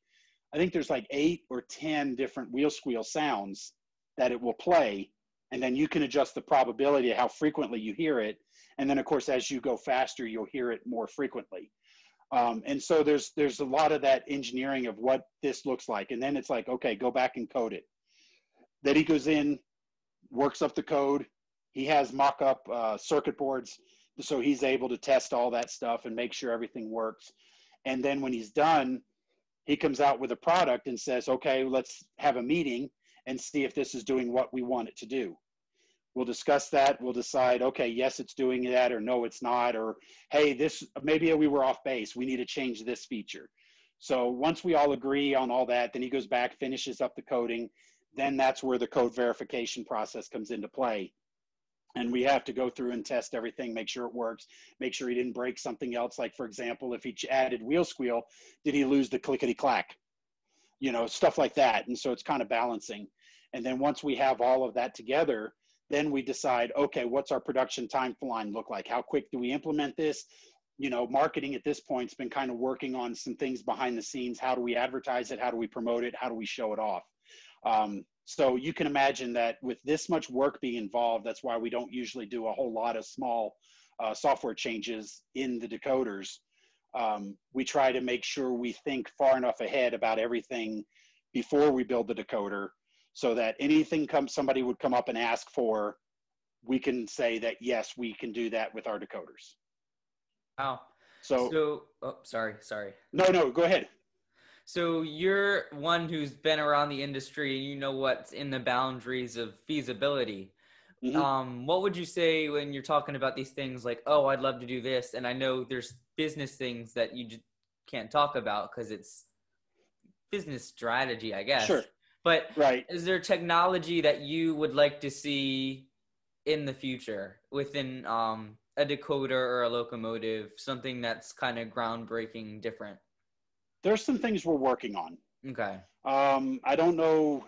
there's like 8 or 10 different wheel squeal sounds that it will play. And then you can adjust the probability of how frequently you hear it. And then of course, as you go faster, you'll hear it more frequently. And so there's a lot of that engineering of what this looks like. And then it's like, okay, go back and code it. Then he goes in, works up the code. He has mock-up circuit boards, so he's able to test all that stuff and make sure everything works. And then when he's done, he comes out with a product and says, okay, let's have a meeting and see if this is doing what we want it to do. We'll discuss that. We'll decide, okay, yes, it's doing that, or no, it's not, or hey, this, maybe we were off base. We need to change this feature. So once we all agree on all that, then he goes back, finishes up the coding. Then that's where the code verification process comes into play. And we have to go through and test everything, make sure it works, make sure he didn't break something else. Like, for example, if he added wheel squeal, did he lose the clickety clack? You know, stuff like that. And so it's kind of balancing. And then once we have all of that together, then we decide, okay, what's our production timeline look like? How quick do we implement this? You know, marketing at this point has been kind of working on some things behind the scenes. How do we advertise it? How do we promote it? How do we show it off? So you can imagine that with this much work being involved, that's why we don't usually do a whole lot of small software changes in the decoders. We try to make sure we think far enough ahead about everything before we build the decoder, so that anything somebody would come up and ask for, we can say that, yes, we can do that with our decoders. Wow. So oh, sorry. No, go ahead. So you're one who's been around the industry and you know what's in the boundaries of feasibility. Mm-hmm. What would you say when you're talking about these things like, oh, I'd love to do this, and I know there's business things that you just can't talk about because it's business strategy, I guess. Sure. But right. Is there technology that you would like to see in the future within a decoder or a locomotive, something that's kind of groundbreaking, different? There's some things we're working on. Okay. I don't know.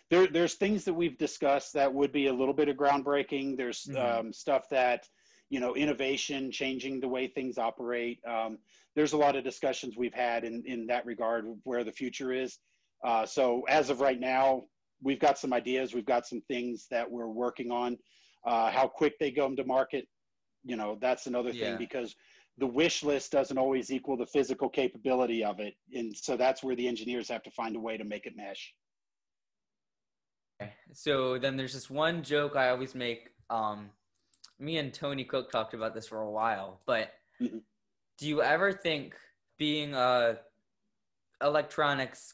There's things that we've discussed that would be a little bit of groundbreaking. There's stuff that, you know, innovation, changing the way things operate. There's a lot of discussions we've had in that regard where the future is. So as of right now, we've got some ideas. We've got some things that we're working on. How quick they go to market, you know, that's another thing, because the wish list doesn't always equal the physical capability of it. And so that's where the engineers have to find a way to make it mesh. Okay. So then there's this one joke I always make. Me and Tony Cook talked about this for a while, but do you ever think, being electronics,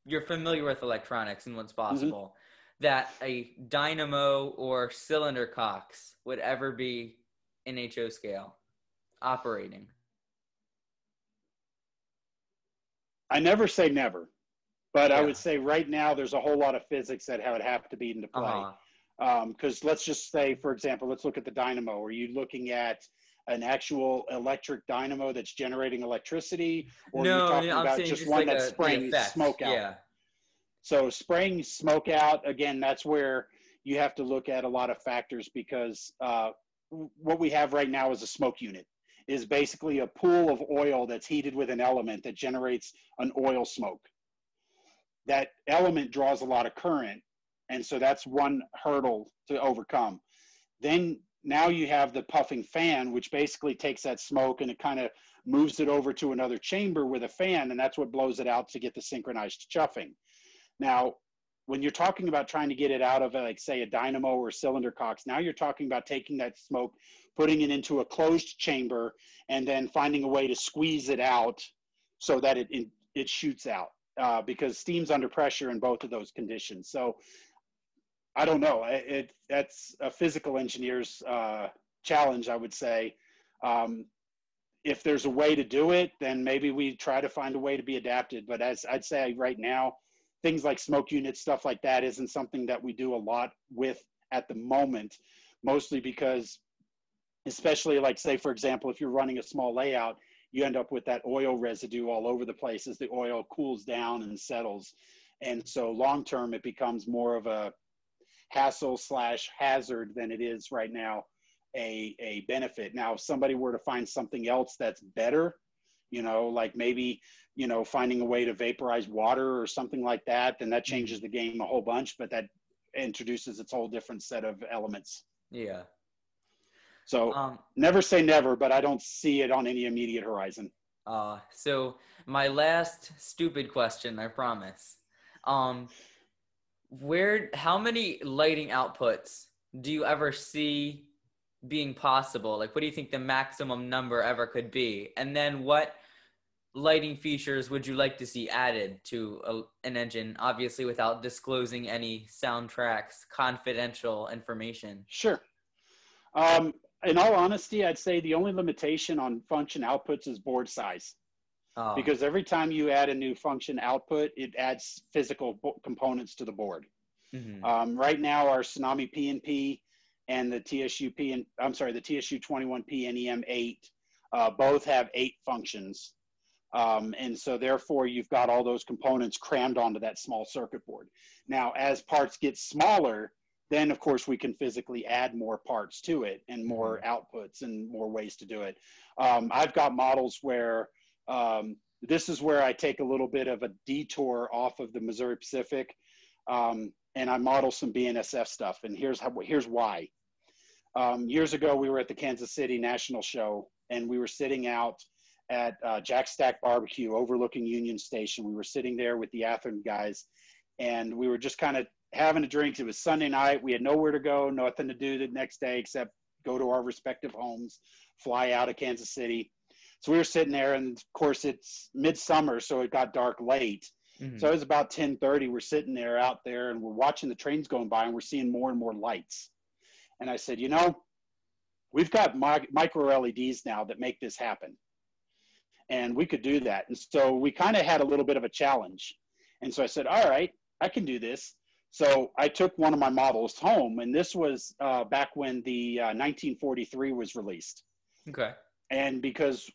you're familiar with electronics and what's possible, that a dynamo or cylinder cocks would ever be in HO scale operating? I never say never, but I would say right now there's a whole lot of physics that would have to be into play. Because let's just say, for example, let's look at the dynamo. Are you looking at an actual electric dynamo that's generating electricity, or are you talking about just one that's spraying smoke out? Yeah. So spraying smoke out, again, that's where you have to look at a lot of factors, because what we have right now is a smoke unit. Is basically a pool of oil that's heated with an element that generates an oil smoke. That element draws a lot of current, and so that's one hurdle to overcome. Then now you have the puffing fan, which basically takes that smoke and it kind of moves it over to another chamber with a fan, and that's what blows it out to get the synchronized chuffing. Now, when you're talking about trying to get it out of, like, say, a dynamo or cylinder cocks, now you're talking about taking that smoke, putting it into a closed chamber, and then finding a way to squeeze it out so that it shoots out, because steam's under pressure in both of those conditions. So I don't know. That's a physical engineer's challenge, I would say. If there's a way to do it, then maybe we try to find a way to be adapted. But as I'd say right now, things like smoke units, stuff like that, isn't something that we do a lot with at the moment, mostly because, especially like, say, for example, if you're running a small layout, you end up with that oil residue all over the place as the oil cools down and settles. And so long-term, it becomes more of a hassle/hazard than it is right now a benefit. Now, if somebody were to find something else that's better, you know, like maybe, you know, finding a way to vaporize water or something like that, then that changes the game a whole bunch, but that introduces its whole different set of elements. Yeah. So never say never, but I don't see it on any immediate horizon. So my last stupid question, I promise. how many lighting outputs do you ever see being possible? Like, what do you think the maximum number ever could be? And then what lighting features would you like to see added to an engine, obviously without disclosing any Soundtraxx confidential information? Sure. In all honesty, I'd say the only limitation on function outputs is board size, Oh, because every time you add a new function output, it adds physical components to the board. mm-hmm. Right now, our Tsunami P&P and the the TSU 21P and EM8 both have 8 functions. And so therefore, you've got all those components crammed onto that small circuit board. Now, as parts get smaller, then of course we can physically add more parts to it and more outputs and more ways to do it. I've got models where this is where I take a little bit of a detour off of the Missouri Pacific, and I model some BNSF stuff. And here's why. Years ago, we were at the Kansas City National Show, and we were sitting out at Jack Stack Barbecue overlooking Union Station. We were sitting there with the Athearn guys, and we were just kind of having a drink. It was Sunday night. We had nowhere to go, nothing to do the next day except go to our respective homes, fly out of Kansas City. So we were sitting there, and of course it's midsummer, so it got dark late. So it was about 10:30. We're sitting there out there, and we're watching the trains going by, and we're seeing more and more lights. And I said, we've got micro LEDs now that make this happen, and we could do that. And so we kind of had a little bit of a challenge. And so I said, all right, I can do this. So I took one of my models home, and this was back when the 1943 was released. Okay. And because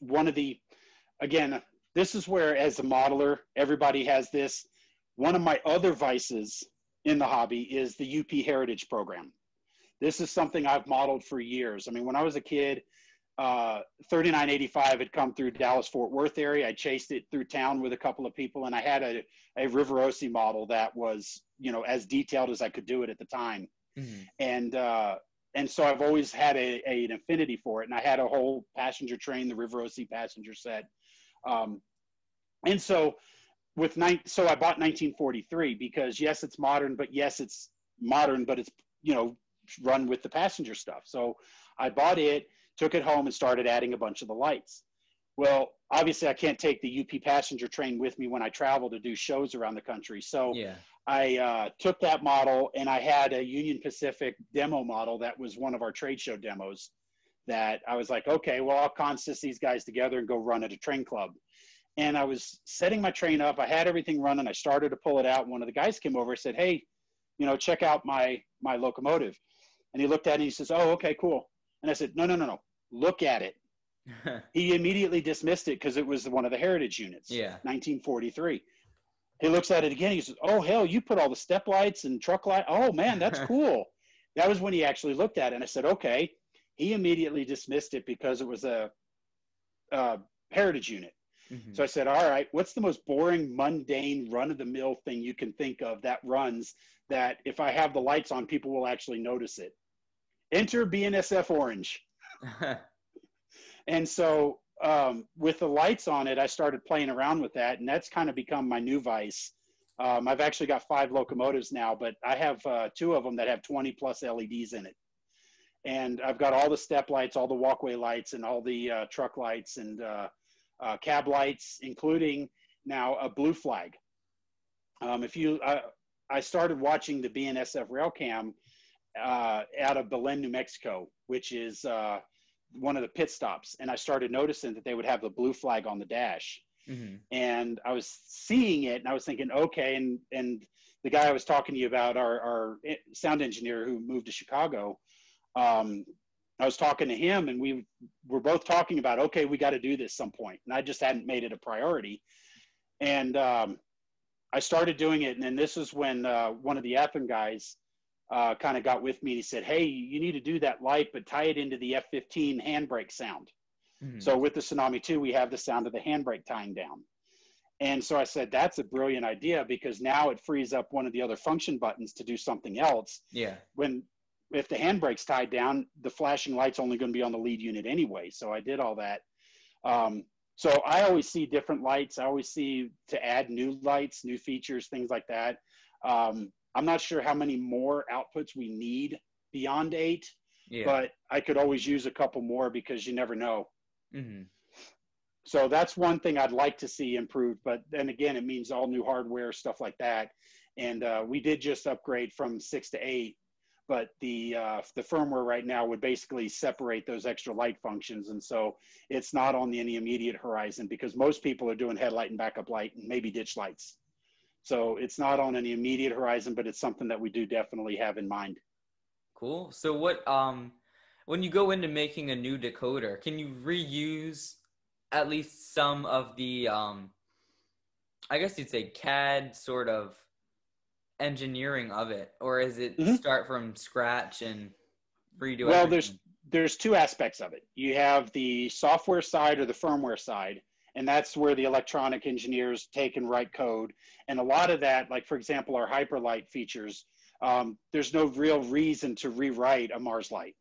again, this is where, as a modeler, everybody has this. One of my other vices in the hobby is the UP Heritage Program. This is something I've modeled for years. I mean, when I was a kid, 3985 had come through Dallas-Fort Worth area. I chased it through town with a couple of people, and I had a Riverosi model that was, as detailed as I could do it at the time. And so I've always had an affinity for it. And I had a whole passenger train, the Riverosi passenger set. And so so I bought 1943 because yes, it's modern, but it's run with the passenger stuff. So I bought it, took it home, and started adding a bunch of the lights. Well, obviously I can't take the UP passenger train with me when I travel to do shows around the country. So I took that model, and I had a Union Pacific demo model that was one of our trade show demos that I was like, okay, well, I'll consist these guys together and go run at a train club. And I was setting my train up. I had everything running. I started to pull it out. One of the guys came over and said, hey, check out my locomotive. And he looked at it and he says, oh, okay, cool. And I said, no, look at it. He immediately dismissed it because it was one of the heritage units, 1943. He looks at it again. He says, oh, hell, you put all the step lights and truck light. Oh, man, that's cool. That was when he actually looked at it. And I said, okay. He immediately dismissed it because it was a heritage unit. So I said, all right, what's the most boring, mundane, run-of-the-mill thing you can think of that runs that if I have the lights on, people will actually notice it? Enter BNSF orange. And so with the lights on it, I started playing around with that, and that's kind of become my new vice. I've actually got 5 locomotives now, but I have 2 of them that have 20 plus LEDs in it. And I've got all the step lights, all the walkway lights, and all the truck lights and cab lights, including now a blue flag. I started watching the BNSF rail cam out of Belen, New Mexico, which is one of the pit stops. And I started noticing that they would have the blue flag on the dash. And I was seeing it, and I was thinking, okay. And the guy I was talking to you about, our sound engineer who moved to Chicago, I was talking to him, and we were both talking about, okay, we got to do this some point. And I just hadn't made it a priority. And I started doing it. And then this is when one of the Athearn guys kind of got with me. He said, hey, you need to do that light, but tie it into the F-15 handbrake sound. So with the Tsunami 2, we have the sound of the handbrake tying down. And so I said, that's a brilliant idea, because now it frees up one of the other function buttons to do something else. If the handbrake's tied down, the flashing light's only going to be on the lead unit anyway. So I did all that. So I always see different lights. I always see to add new lights, new features, things like that. I'm not sure how many more outputs we need beyond 8, Yeah. but I could always use a couple more because you never know. Mm-hmm. So that's one thing I'd like to see improved. But then again, it means all new hardware, stuff like that. And we did just upgrade from 6 to 8, but the firmware right now would basically separate those extra light functions. And so it's not on any immediate horizon because most people are doing headlight and backup light and maybe ditch lights. So it's not on any immediate horizon, but it's something that we do definitely have in mind. Cool. So what, when you go into making a new decoder, can you reuse at least some of the, I guess you'd say CAD sort of engineering of it, or is it start from scratch and redo Well, everything? there's two aspects of it. You have the software side or the firmware side, and that's where the electronic engineers take and write code. And a lot of that, like for example, our hyperlight features, there's no real reason to rewrite a Mars light.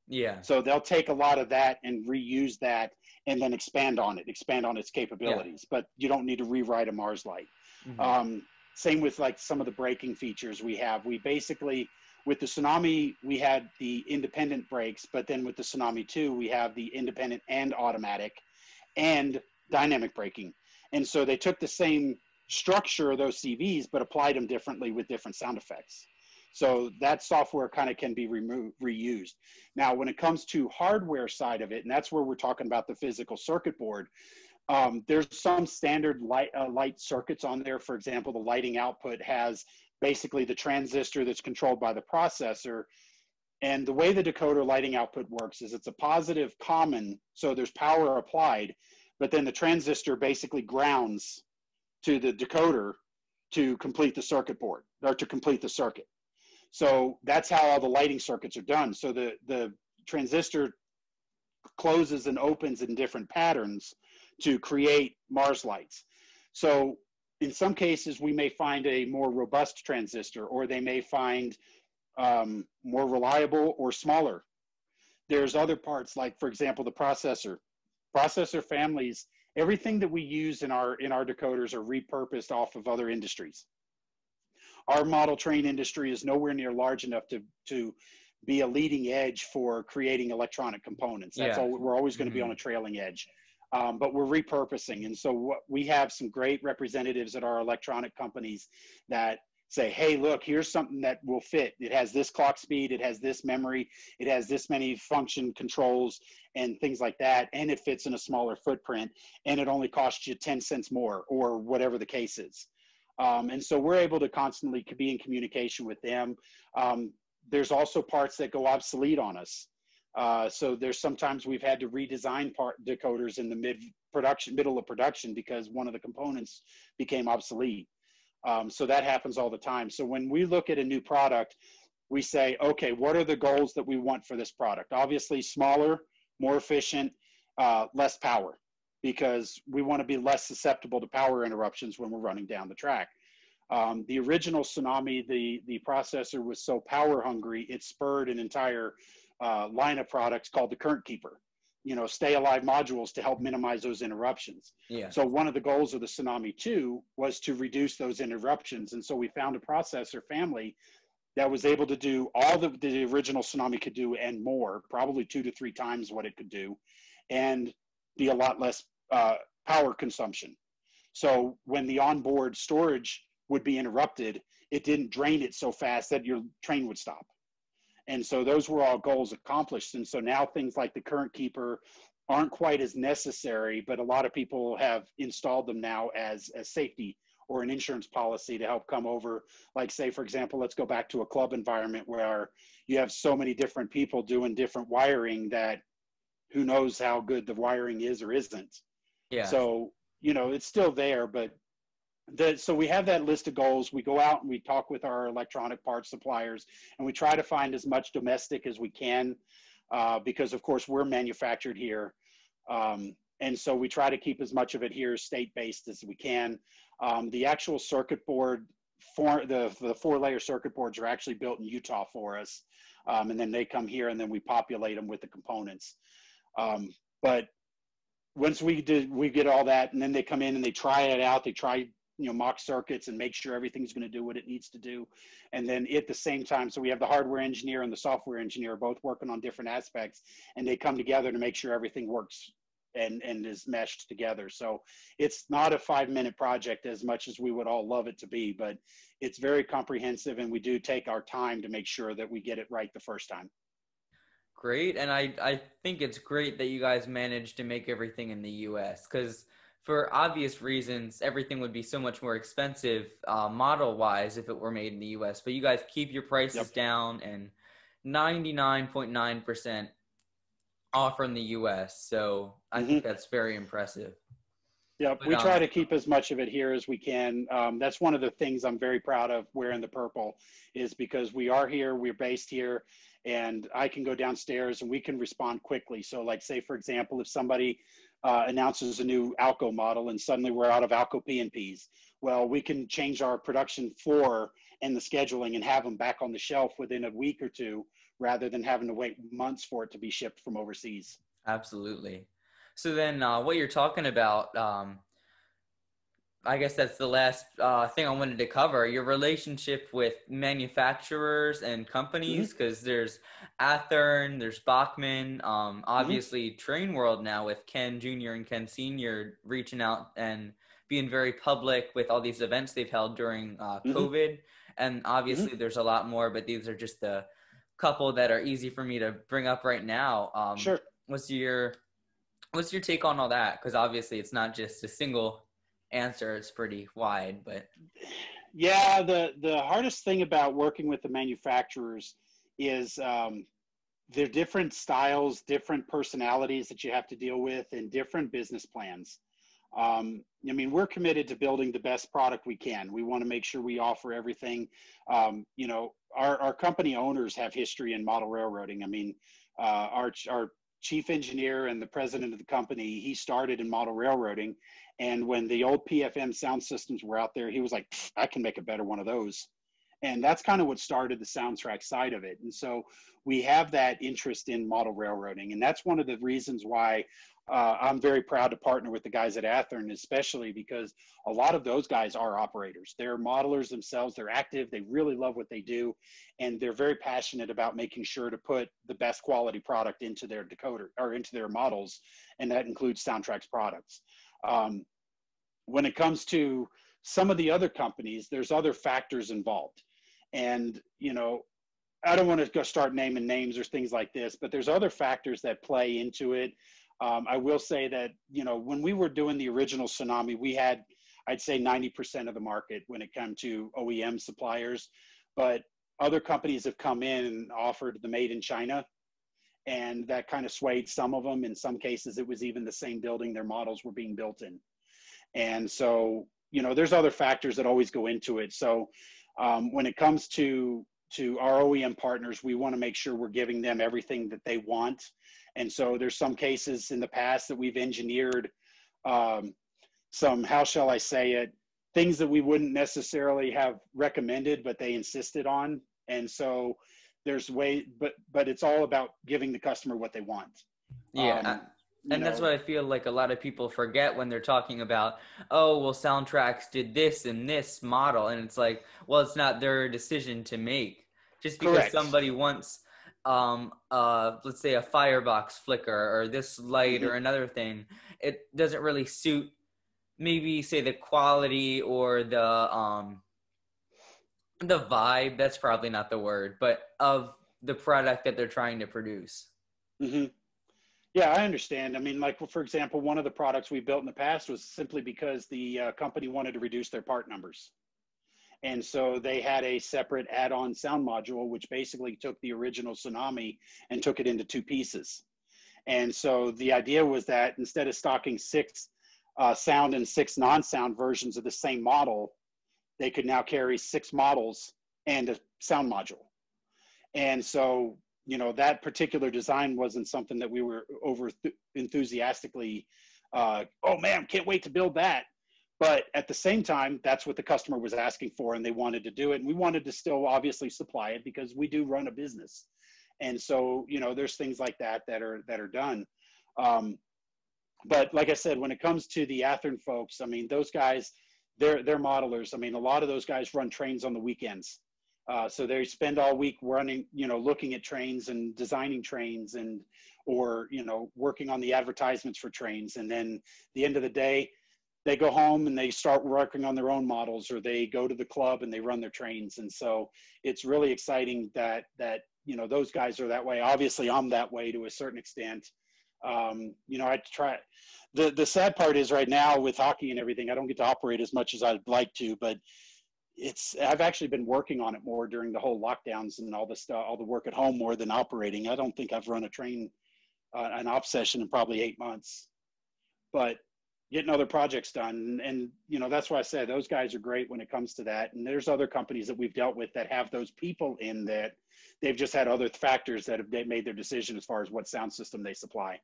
Yeah. So they'll take a lot of that and reuse that and then expand on its capabilities. Yeah. But you don't need to rewrite a Mars light. Mm-hmm. Same with like some of the braking features we have. We basically, with the Tsunami, we had the independent brakes, but then with the Tsunami 2, we have the independent and automatic and dynamic braking. And so they took the same structure of those CVs, but applied them differently with different sound effects. So that software kind of can be reused. Now, when it comes to hardware side of it, and that's where we're talking about the physical circuit board, there's some standard light circuits on there. For example, the lighting output has basically the transistor that's controlled by the processor. And the way the decoder lighting output works is it's a positive common, so there's power applied, but then the transistor basically grounds to the decoder to complete the circuit board, or to complete the circuit. So that's how all the lighting circuits are done. So the transistor closes and opens in different patterns to create Mars lights. So in some cases, we may find a more robust transistor, or they may find more reliable or smaller. There's other parts, like, for example, the processor families. Everything that we use in our decoders are repurposed off of other industries. Our model train industry is nowhere near large enough to be a leading edge for creating electronic components. That's all. We're always going to be on a trailing edge, but we're repurposing. And so we have some great representatives at our electronic companies that say, hey, look, here's something that will fit. It has this clock speed, it has this memory, it has this many function controls and things like that, and it fits in a smaller footprint, and it only costs you 10 cents more, or whatever the case is. And so we're able to constantly be in communication with them. There's also parts that go obsolete on us. So there's sometimes we've had to redesign decoders in the middle of production because one of the components became obsolete. So that happens all the time. So when we look at a new product, we say, okay, what are the goals that we want for this product? Obviously smaller, more efficient, less power, because we want to be less susceptible to power interruptions when we're running down the track. The original Tsunami, the processor was so power hungry, it spurred an entire line of products called the Current Keeper, stay alive modules to help minimize those interruptions. Yeah. So one of the goals of the Tsunami 2 was to reduce those interruptions. And so we found a processor family that was able to do all the original Tsunami could do and more, probably 2 to 3 times what it could do, and be a lot less power consumption. So when the onboard storage would be interrupted, it didn't drain it so fast that your train would stop. And so those were all goals accomplished. And so now things like the Current Keeper aren't quite as necessary, but a lot of people have installed them now as safety or an insurance policy to help come over. Like, say, for example, let's go back to a club environment where you have so many different people doing different wiring that who knows how good the wiring is or isn't. Yeah. So, it's still there, but so we have that list of goals. We go out and we talk with our electronic parts suppliers, and we try to find as much domestic as we can because, of course, we're manufactured here. And so we try to keep as much of it here state-based as we can. The actual circuit board, the 4-layer circuit boards are actually built in Utah for us. And then they come here and then we populate them with the components. But once we get all that, and then they come in and they try it out, they try mock circuits and make sure everything's going to do what it needs to do. And then at the same time, so we have the hardware engineer and the software engineer both working on different aspects, and they come together to make sure everything works and is meshed together. So it's not a 5-minute project as much as we would all love it to be, but it's very comprehensive, and we do take our time to make sure that we get it right the first time. Great. And I think it's great that you guys managed to make everything in the US, because for obvious reasons, everything would be so much more expensive model-wise if it were made in the US. But you guys keep your prices down, and 99.9% offer in the US. So I think that's very impressive. Yeah, we try to keep as much of it here as we can. That's one of the things I'm very proud of wearing the purple, is because we are here, we're based here, and I can go downstairs and we can respond quickly. So like, say, for example, if somebody announces a new Alco model and suddenly we're out of Alco P&Ps, well, we can change our production floor and the scheduling and have them back on the shelf within a week or two, rather than having to wait months for it to be shipped from overseas. Absolutely. So then what you're talking about, I guess that's the last thing I wanted to cover, your relationship with manufacturers and companies, because there's Athearn, there's Bachmann, obviously Train World now with Ken Jr. and Ken Sr. reaching out and being very public with all these events they've held during COVID. And obviously there's a lot more, but these are just the couple that are easy for me to bring up right now. Sure. What's your take on all that? Because obviously it's not just a single answer, it's pretty wide. But yeah, the hardest thing about working with the manufacturers is they're different styles, different personalities that you have to deal with, and different business plans. I mean, we're committed to building the best product we can. We want to make sure we offer everything. Our company owners have history in model railroading. I mean, our chief engineer and the president of the company, he started in model railroading. And when the old PFM sound systems were out there, he was like, I can make a better one of those. And that's kind of what started the Soundtraxx side of it. And so we have that interest in model railroading. And that's one of the reasons why I'm very proud to partner with the guys at Athearn, especially because a lot of those guys are operators. They're modelers themselves. They're active. They really love what they do. And they're very passionate about making sure to put the best quality product into their decoder or into their models. And that includes Soundtraxx products. When it comes to some of the other companies, there's other factors involved. And, I don't want to go start naming names or things like this, but there's other factors that play into it. I will say that, when we were doing the original Tsunami, we had, I'd say 90% of the market when it came to OEM suppliers, but other companies have come in and offered the made in China, and that kind of swayed some of them. In some cases, it was even the same building their models were being built in. And so, there's other factors that always go into it. So when it comes to our OEM partners, we want to make sure we're giving them everything that they want. And so there's some cases in the past that we've engineered some, how shall I say it, things that we wouldn't necessarily have recommended, but they insisted on. And so there's but it's all about giving the customer what they want. Yeah. And that's what I feel like a lot of people forget when they're talking about, oh, well, Soundtraxx did this in this model. And it's like, well, it's not their decision to make. Just because Correct. Somebody wants, let's say, a firebox flicker or this light or another thing, it doesn't really suit maybe, say, the quality or the vibe. That's probably not the word, but of the product that they're trying to produce. Yeah, I understand. I mean, like, for example, one of the products we built in the past was simply because the company wanted to reduce their part numbers. And so they had a separate add-on sound module, which basically took the original Tsunami and took it into 2 pieces. And so the idea was that instead of stocking 6 sound and 6 non-sound versions of the same model, they could now carry 6 models and a sound module. And so that particular design wasn't something that we were over enthusiastically, oh man, can't wait to build that. But at the same time, that's what the customer was asking for, and they wanted to do it. And we wanted to still obviously supply it because we do run a business. And so, there's things like that are done. But like I said, when it comes to the Athearn folks, I mean, those guys, they're modelers. I mean, a lot of those guys run trains on the weekends. So they spend all week running, looking at trains and designing trains or working on the advertisements for trains. And then the end of the day, they go home and they start working on their own models, or they go to the club and they run their trains. And so it's really exciting that those guys are that way. Obviously, I'm that way to a certain extent. I try. The sad part is right now with hockey and everything, I don't get to operate as much as I'd like to, but I've actually been working on it more during the whole lockdowns and all the stuff, all the work at home more than operating. I don't think I've run a train, an op session in probably 8 months, but getting other projects done. And that's why I said those guys are great when it comes to that. And there's other companies that we've dealt with that have those people in that they've just had other factors that have made their decision as far as what sound system they supply.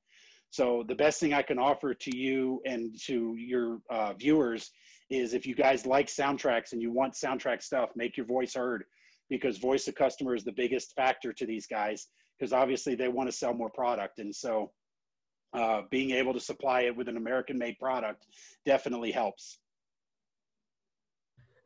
So the best thing I can offer to you and to your viewers is, if you guys like Soundtraxx and you want Soundtraxx stuff, make your voice heard, because voice of customer is the biggest factor to these guys, because obviously they want to sell more product. And so being able to supply it with an American-made product definitely helps.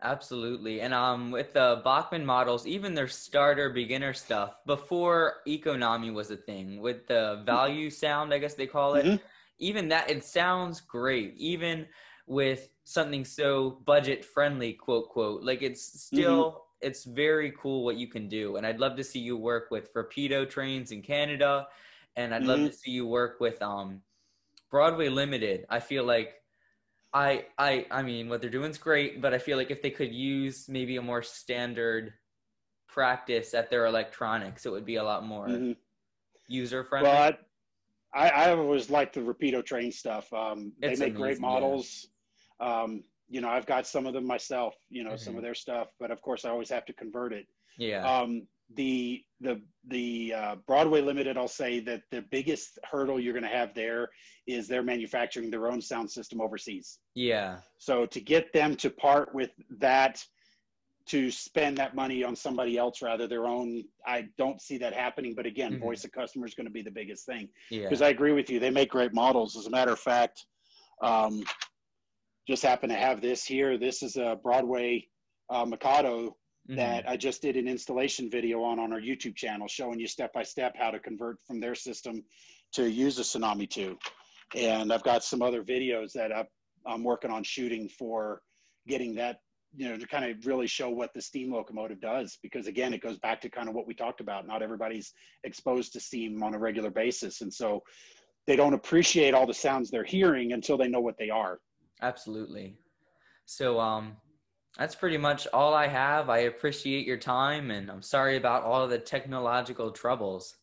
Absolutely. And with the Bachmann models, even their starter beginner stuff, before Economy was a thing, with the value sound, I guess they call it, even that, it sounds great. Even with something so budget friendly, quote, quote, like it's still, it's very cool what you can do. And I'd love to see you work with Rapido trains in Canada. And I'd love to see you work with Broadway Limited. I feel like I mean, what they're doing is great, but I feel like if they could use maybe a more standard practice at their electronics, it would be a lot more user friendly. Well, I always liked the Rapido train stuff. They make great models. Yeah. I've got some of them myself, some of their stuff, but of course I always have to convert it. Yeah. The Broadway Limited, I'll say that the biggest hurdle you're going to have there is they're manufacturing their own sound system overseas. Yeah. So to get them to part with that, to spend that money on somebody else rather their own, I don't see that happening. But again, voice of customer is going to be the biggest thing. Because I agree with you, they make great models. As a matter of fact, just happen to have this here. This is a Broadway Mikado that I just did an installation video on our YouTube channel, showing you step by step how to convert from their system to use a Tsunami 2. And I've got some other videos that I'm working on shooting for getting that, to kind of really show what the steam locomotive does. Because again, it goes back to kind of what we talked about. Not everybody's exposed to steam on a regular basis. And so they don't appreciate all the sounds they're hearing until they know what they are. Absolutely. So, that's pretty much all I have. I appreciate your time, and I'm sorry about all of the technological troubles.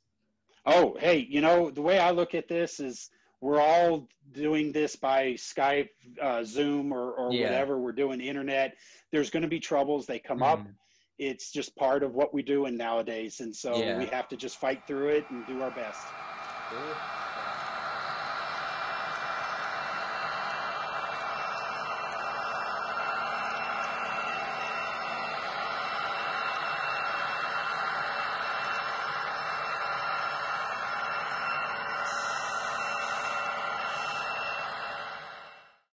Oh, hey, the way I look at this is we're all doing this by Skype, Zoom, or whatever. We're doing internet. There's going to be troubles. They come up. It's just part of what we're doing nowadays. And so we have to just fight through it and do our best. Cool.